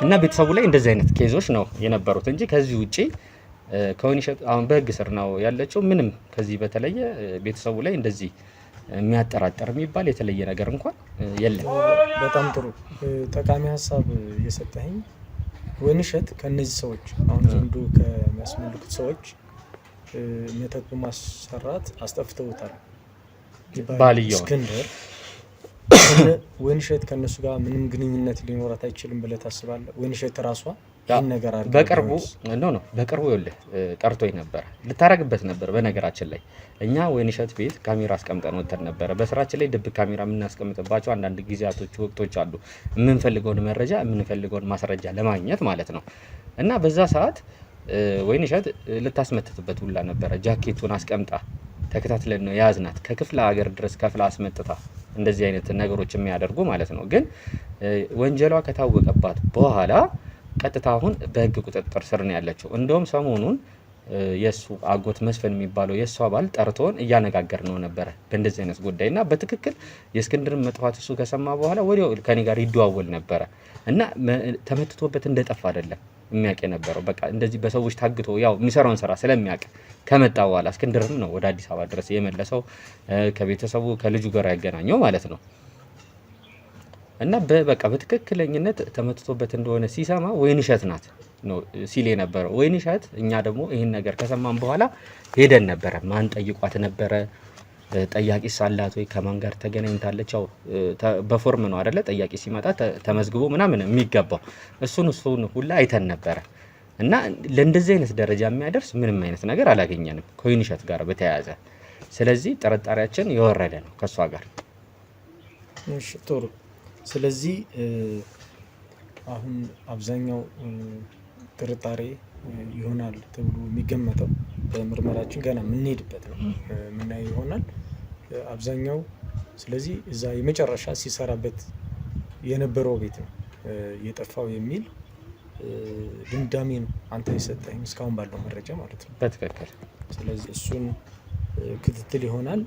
እና ቤተሰቡ ላይ እንደዚህ አይነት ኬዞች ነው የነበሩት እንጂ ከዚህ ውጪ ከወይንሸት አሁን በሕግ ስር ነው ያለችው። ምንም ከዚህ በተለየ ቤተሰቡ ላይ እንደዚህ የሚያጠራጥር የሚባል የተለየ ነገር እንኳን የለም። በጣም ጥሩ ጠቃሚ ሀሳብ እየሰጠኸኝ። ወይንሸት ከነዚህ ሰዎች አሁን ዘንዱ ከሚያስመልኩት ሰዎች መተት በማሰራት አስጠፍተውታል ባልየው እስክንድር። ወይንሸት ከነሱ ጋር ምንም ግንኙነት ሊኖራት አይችልም ብለህ ታስባለህ? ወይንሸት ራሷ ነገር በቅርቡ በቅርቡ ይኸውልህ ጠርቶኝ ነበር፣ ልታረግበት ነበር። በነገራችን ላይ እኛ ወይንሸት ቤት ካሜራ አስቀምጠን ወተን ነበረ። በስራችን ላይ ድብቅ ካሜራ የምናስቀምጥባቸው አንዳንድ ጊዜያቶች ወቅቶች አሉ፣ የምንፈልገውን መረጃ የምንፈልገውን ማስረጃ ለማግኘት ማለት ነው። እና በዛ ሰዓት ወይንሸት ልታስመትትበት ሁላ ነበረ። ጃኬቱን አስቀምጣ ተከታትለን ነው የያዝናት። ከክፍለ ሀገር ድረስ ከፍላ አስመጥታ እንደዚህ አይነት ነገሮች የሚያደርጉ ማለት ነው። ግን ወንጀሏ ከታወቀባት በኋላ ቀጥታ አሁን በሕግ ቁጥጥር ስር ነው ያለችው። እንደውም ሰሞኑን የእሱ አጎት መስፍን የሚባለው የእሱ አባል ጠርቶን እያነጋገር ነው ነበረ በእንደዚህ አይነት ጉዳይ እና በትክክል የእስክንድርን መጥፋት እሱ ከሰማ በኋላ ወዲያው ከኔ ጋር ይደዋወል ነበረ እና ተመትቶበት እንደጠፋ አይደለም የሚያውቅ የነበረው። በቃ እንደዚህ በሰዎች ታግቶ ያው የሚሰራውን ስራ ስለሚያውቅ ከመጣ በኋላ እስክንድርም ነው ወደ አዲስ አበባ ድረስ የመለሰው ከቤተሰቡ ከልጁ ጋር ያገናኘው ማለት ነው። እና በቃ በትክክለኝነት ተመትቶበት እንደሆነ ሲሰማ ወይንሸት ናት ነው ሲል የነበረው ወይንሸት። እኛ ደግሞ ይህን ነገር ከሰማን በኋላ ሄደን ነበረ። ማን ጠይቋት ነበረ? ጠያቂ ሳላት ወይ ከማን ጋር ተገናኝታለች? ያው በፎርም ነው አይደለ? ጠያቂ ሲመጣ ተመዝግቦ ምናምን የሚገባው እሱን ሁላ አይተን ነበረ። እና ለእንደዚህ አይነት ደረጃ የሚያደርስ ምንም አይነት ነገር አላገኘንም ከወይንሸት ጋር በተያያዘ። ስለዚህ ጥርጣሬያችን የወረደ ነው ከእሷ ጋር። እሺ ጥሩ። ስለዚህ አሁን አብዛኛው ጥርጣሬ ይሆናል ተብሎ የሚገመተው በምርመራችን ገና የምንሄድበት ነው የምናየው ይሆናል አብዛኛው። ስለዚህ እዛ የመጨረሻ ሲሰራበት የነበረው ቤት ነው የጠፋው የሚል ድምዳሜ ነው አንተ የሰጠኝ እስካሁን ባለው መረጃ ማለት ነው። በትክክል። ስለዚህ እሱን ክትትል ይሆናል።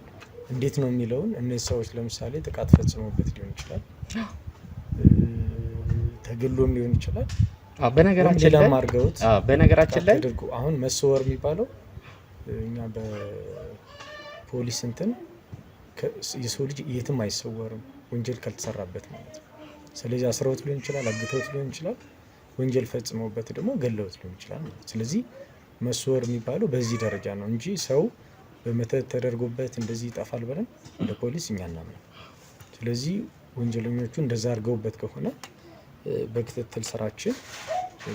እንዴት ነው የሚለውን እነዚህ ሰዎች ለምሳሌ ጥቃት ፈጽመውበት ሊሆን ይችላል፣ ተገሎም ሊሆን ይችላል። በነገራችን ላይ አሁን መሰወር የሚባለው እኛ በፖሊስ እንትን የሰው ልጅ የትም አይሰወርም ወንጀል ካልተሰራበት ማለት ነው። ስለዚህ አስረውት ሊሆን ይችላል፣ አግተውት ሊሆን ይችላል፣ ወንጀል ፈጽመውበት ደግሞ ገለውት ሊሆን ይችላል ማለት። ስለዚህ መስወር የሚባለው በዚህ ደረጃ ነው እንጂ ሰው በመተት ተደርጎበት እንደዚህ ይጠፋል ብለን እንደ ፖሊስ እኛ እናምናለን። ስለዚህ ወንጀለኞቹ እንደዛ አድርገውበት ከሆነ በክትትል ስራችን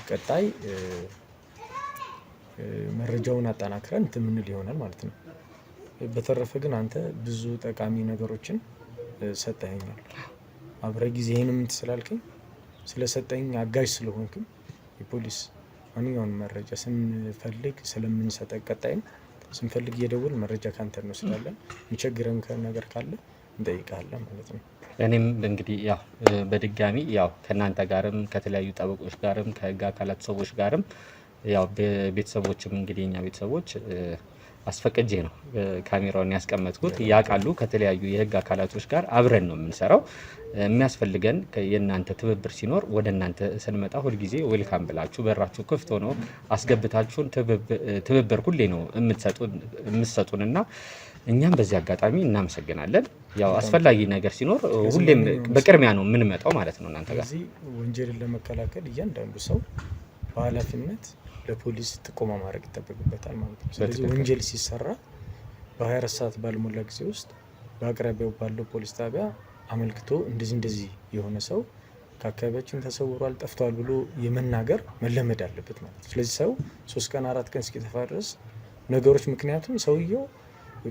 ቀጣይ መረጃውን አጠናክረን እንትን ምንል ይሆናል ማለት ነው። በተረፈ ግን አንተ ብዙ ጠቃሚ ነገሮችን ሰጠኸኛል። አብረ ጊዜህንም ስላልከኝ ስለሰጠኝ አጋዥ ስለሆንክም የፖሊስ ማንኛውንም መረጃ ስንፈልግ ስለምንሰጠ ቀጣይም ስንፈልግ እየደወል መረጃ ካንተ እንወስዳለን። የሚቸግረን ነገር ካለ እንጠይቃለን ማለት ነው። እኔም እንግዲህ ያው በድጋሚ ያው ከእናንተ ጋርም ከተለያዩ ጠበቆች ጋርም ከህግ አካላት ሰዎች ጋርም ያው ቤተሰቦችም እንግዲህ እኛ ቤተሰቦች አስፈቅጄ ነው ካሜራውን ያስቀመጥኩት። ያውቃሉ ከተለያዩ የህግ አካላቶች ጋር አብረን ነው የምንሰራው። የሚያስፈልገን የእናንተ ትብብር ሲኖር ወደ እናንተ ስንመጣ ሁልጊዜ ዌልካም ብላችሁ በራችሁ ክፍት ሆኖ አስገብታችሁን ትብብር ሁሌ ነው የምትሰጡንና እኛም በዚህ አጋጣሚ እናመሰግናለን። ያው አስፈላጊ ነገር ሲኖር ሁሌም በቅድሚያ ነው የምንመጣው ማለት ነው እናንተ ጋር። ስለዚህ ወንጀልን ለመከላከል እያንዳንዱ ሰው በኃላፊነት ለፖሊስ ጥቆማ ማድረግ ይጠበቅበታል ማለት ነው። ስለዚህ ወንጀል ሲሰራ በ24 ሰዓት ባልሞላ ጊዜ ውስጥ በአቅራቢያው ባለው ፖሊስ ጣቢያ አመልክቶ እንደዚህ የሆነ ሰው ከአካባቢያችን ተሰውሯል፣ ጠፍቷል ብሎ የመናገር መለመድ አለበት ማለት ነው። ስለዚህ ሰው 3 ቀን 4 ቀን እስኪጠፋ ድረስ ነገሮች ምክንያቱም ሰውየው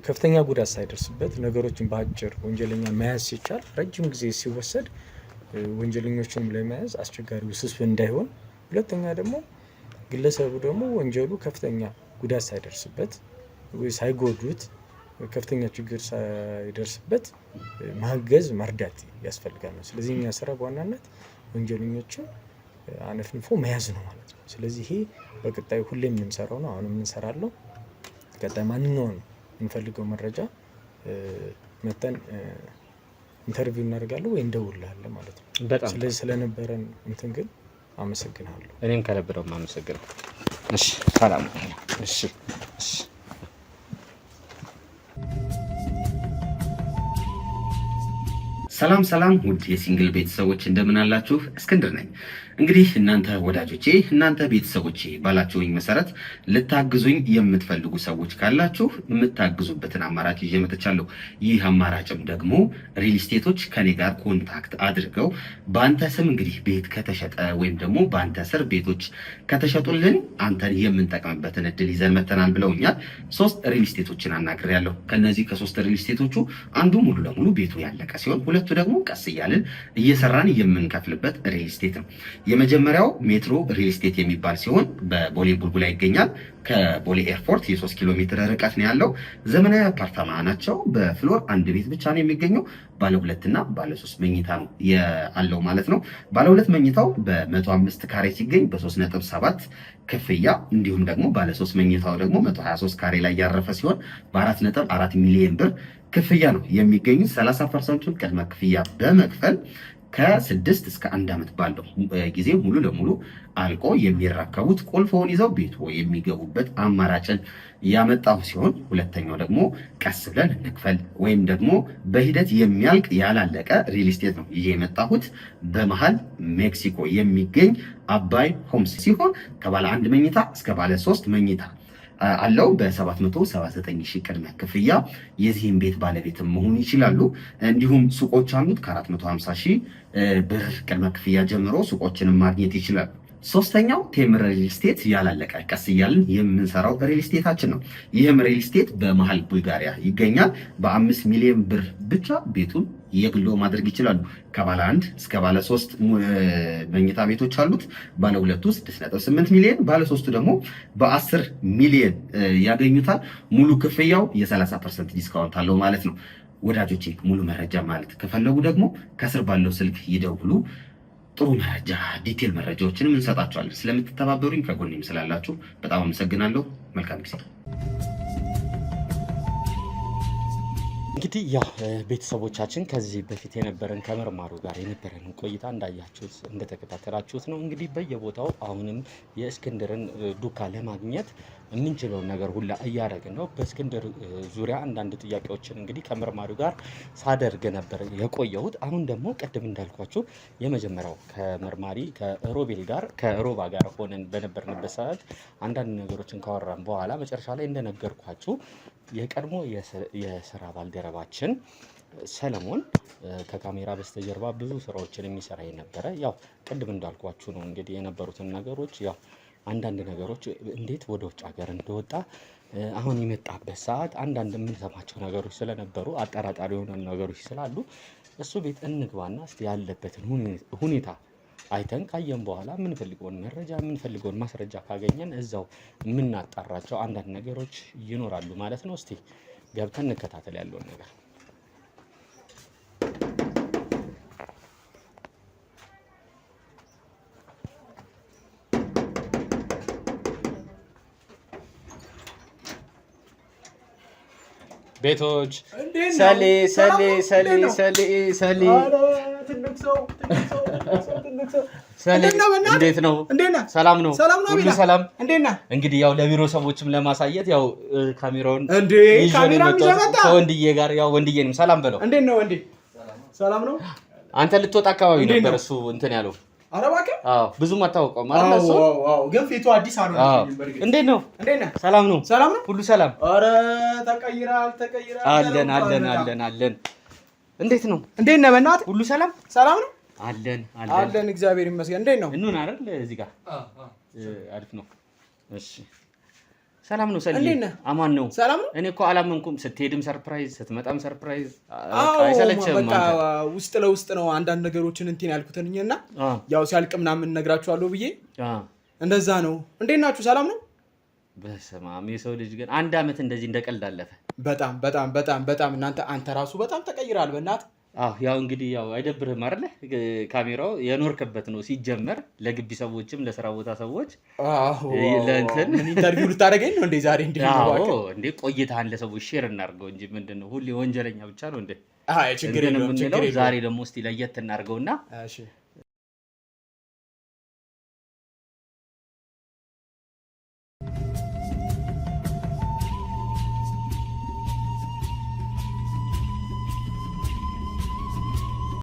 ከፍተኛ ጉዳት ሳይደርስበት ነገሮችን በአጭር ወንጀለኛ መያዝ ሲቻል ረጅም ጊዜ ሲወሰድ ወንጀለኞችንም ለመያዝ አስቸጋሪ ውስብስብ እንዳይሆን፣ ሁለተኛ ደግሞ ግለሰቡ ደግሞ ወንጀሉ ከፍተኛ ጉዳት ሳይደርስበት ወይ ሳይጎዱት ከፍተኛ ችግር ሳይደርስበት ማገዝ መርዳት ያስፈልጋል ነው። ስለዚህ እኛ ስራ በዋናነት ወንጀለኞችን አነፍንፎ መያዝ ነው ማለት ነው። ስለዚህ ይሄ በቀጣይ ሁሌም የምንሰራው ነው። አሁንም እንሰራለው። ቀጣይ ማንኛውንም የምንፈልገው መረጃ መተን ኢንተርቪው እናደርጋለን ወይ እንደውልሃለን ማለት ነው። በጣም ስለዚህ ስለነበረን እንትን ግን አመሰግናለሁ። እኔም ከልብ ነው የማመሰግነው። እሺ ሰላም። እሺ እሺ። ሰላም ሰላም ውድ የሲንግል ቤተሰቦች እንደምን አላችሁ? እስክንድር ነኝ። እንግዲህ እናንተ ወዳጆቼ፣ እናንተ ቤተሰቦቼ ባላችሁኝ መሰረት ልታግዙኝ የምትፈልጉ ሰዎች ካላችሁ የምታግዙበትን አማራጭ ይዤ መጥቻለሁ። ይህ አማራጭም ደግሞ ሪል ስቴቶች ከኔ ጋር ኮንታክት አድርገው በአንተ ስም እንግዲህ ቤት ከተሸጠ ወይም ደግሞ በአንተ ስር ቤቶች ከተሸጡልን አንተን የምንጠቅምበትን እድል ይዘን መተናል ብለውኛል። 3 ሪል ስቴቶችን አናግሬያለሁ። ከነዚህ ከ3 ሪል ስቴቶቹ አንዱ ሙሉ ለሙሉ ቤቱ ያለቀ ሲሆን፣ ሁለቱ ደግሞ ቀስ እያልን እየሰራን የምንከፍልበት ሪል ስቴት ነው። የመጀመሪያው ሜትሮ ሪል ስቴት የሚባል ሲሆን በቦሌ ቡልቡላ ይገኛል። ከቦሌ ኤርፖርት የ3 ኪሎ ሜትር ርቀት ነው ያለው። ዘመናዊ አፓርታማ ናቸው። በፍሎር 1 ቤት ብቻ ነው የሚገኘው። ባለ 2 እና ባለ 3 መኝታ ነው ያለው ማለት ነው። ባለ 2 መኝታው በ105 ካሬ ሲገኝ በ3.7 ክፍያ፣ እንዲሁም ደግሞ ባለ 3 መኝታው ደግሞ 123 ካሬ ላይ ያረፈ ሲሆን በ4.4 ሚሊዮን ብር ክፍያ ነው የሚገኙት። 30% ቅድመ ክፍያ በመክፈል ከ6 እስከ 1 ዓመት ባለው ጊዜ ሙሉ ለሙሉ አልቆ የሚረከቡት ቁልፎውን ይዘው ቤት የሚገቡበት አማራጭን ያመጣው ሲሆን፣ ሁለተኛው ደግሞ ቀስ ብለን እንክፈል ወይም ደግሞ በሂደት የሚያልቅ ያላለቀ ሪል ስቴት ነው ይዤ የመጣሁት። በመሃል ሜክሲኮ የሚገኝ አባይ ሆምስ ሲሆን ከባለ 1 መኝታ እስከ ባለ 3 መኝታ አለው። በ779 ሺህ ቅድመ ክፍያ የዚህን ቤት ባለቤትም መሆን ይችላሉ። እንዲሁም ሱቆች አሉት። ከ450 ሺህ ብር ቅድመ ክፍያ ጀምሮ ሱቆችንም ማግኘት ይችላሉ። ሶስተኛው ቴምር ሪል ስቴት ያላለቀ ቀስ እያልን የምንሰራው ሪል ስቴታችን ነው። ይህም ሪል ስቴት በመሃል ቡልጋሪያ ይገኛል። በ5 ሚሊዮን ብር ብቻ ቤቱን የግሎ ማድረግ ይችላሉ። ከባለ 1 እስከ ባለ 3 መኝታ ቤቶች አሉት። ባለ 2 6.8 ሚሊዮን፣ ባለ 3 ደግሞ በ10 ሚሊዮን ያገኙታል። ሙሉ ክፍያው የ30% ዲስካውንት አለው ማለት ነው። ወዳጆቼ ሙሉ መረጃ ማለት ከፈለጉ ደግሞ ከስር ባለው ስልክ ይደውሉ። ጥሩ መረጃ ዲቴል መረጃዎችንም እንሰጣችኋለን። ስለምትተባበሩኝ ከጎኔም ስላላችሁ በጣም አመሰግናለሁ። መልካም ጊዜ። እንግዲህ ያው ቤተሰቦቻችን ከዚህ በፊት የነበረን ከመርማሩ ጋር የነበረን ቆይታ እንዳያችሁት እንደተከታተላችሁት ነው። እንግዲህ በየቦታው አሁንም የእስክንድርን ዱካ ለማግኘት የምንችለውን ነገር ሁላ እያደረግን ነው። በእስክንድር ዙሪያ አንዳንድ ጥያቄዎችን እንግዲህ ከመርማሪው ጋር ሳደርግ ነበር የቆየሁት። አሁን ደግሞ ቅድም እንዳልኳችሁ የመጀመሪያው ከመርማሪ ከሮባ ጋር ሆነን በነበርንበት ሰዓት አንዳንድ ነገሮችን ካወራን በኋላ መጨረሻ ላይ እንደነገርኳችሁ የቀድሞ የስራ ባልደረባችን ሰለሞን ከካሜራ በስተጀርባ ብዙ ስራዎችን የሚሰራ የነበረ ያው ቅድም እንዳልኳችሁ ነው እንግዲህ የነበሩትን ነገሮች ያው አንዳንድ ነገሮች እንዴት ወደ ውጭ ሀገር እንደወጣ አሁን የመጣበት ሰዓት አንዳንድ የምንሰማቸው ነገሮች ስለነበሩ አጠራጣሪ የሆኑ ነገሮች ስላሉ እሱ ቤት እንግባና እስቲ ያለበትን ሁኔታ አይተን ካየን በኋላ የምንፈልገውን መረጃ የምንፈልገውን ማስረጃ ካገኘን እዛው የምናጣራቸው አንዳንድ ነገሮች ይኖራሉ ማለት ነው። እስቲ ገብተን እንከታተል ያለውን ነገር። ቤቶች ሰሌ እንዴት ነው? ሰላም ነው? ሁሉ ሰላም? እንግዲህ ያው ለቢሮ ሰዎችም ለማሳየት ያው ካሜራውን ከወንድዬ ጋር ያው ወንድዬንም ሰላም በለው። እንዴት ነው ወንዴ? ሰላም ነው? አንተ ልትወጣ አካባቢ ነበር እሱ እንትን ያለው። ኧረ እባክህ ብዙም አታውቀውም አይደል? እሱ ግን ፊቱ አዲስ አልሆነም። እንዴት ነው? ሰላም ነው? ሁሉ ሰላም? ኧረ ተቀይራል። አለን። እንዴት ነው? እንዴት ነህ? በእናትህ ሁሉ ሰላም ነው? አለን እግዚአብሔር ይመስገን። እንዴት ነው? እንሁን አይደል? እዚህ ጋር አሪፍ ነው። እሺ ሰላም ነው? ሰልይ አማን ነው? ሰላም ነው? እኔ እኮ አላመንኩም። ስትሄድም ሰርፕራይዝ፣ ስትመጣም ሰርፕራይዝ። አይሰለችም? በቃ ውስጥ ለውስጥ ነው አንዳንድ ነገሮችን እንትን ያልኩትኝና ያው ሲያልቅ ምናምን እነግራችኋለሁ ብዬ እንደዛ ነው። እንዴት ናችሁ? ሰላም ነው? በስመ አብ የሰው ልጅ ግን አንድ አመት እንደዚህ እንደቀልድ አለፈ። በጣም አንተ ራሱ በጣም ተቀይራል በእናትህ። ያው እንግዲህ ያው አይደብርህም አይደለ? ካሜራው የኖርክበት ነው ሲጀመር። ለግቢ ሰዎችም ለስራ ቦታ ሰዎች ለእንትን ምን ኢንተርቪው ልታደርገኝ ነው እንዴ ዛሬ? እንዴ ቆይተሃል ለሰዎች ሼር እናድርገው እንጂ ምንድነው ሁሌ ወንጀለኛ ብቻ ነው እንዴ? ችግር የለውም። ዛሬ ደግሞ እስቲ ለየት እናድርገውና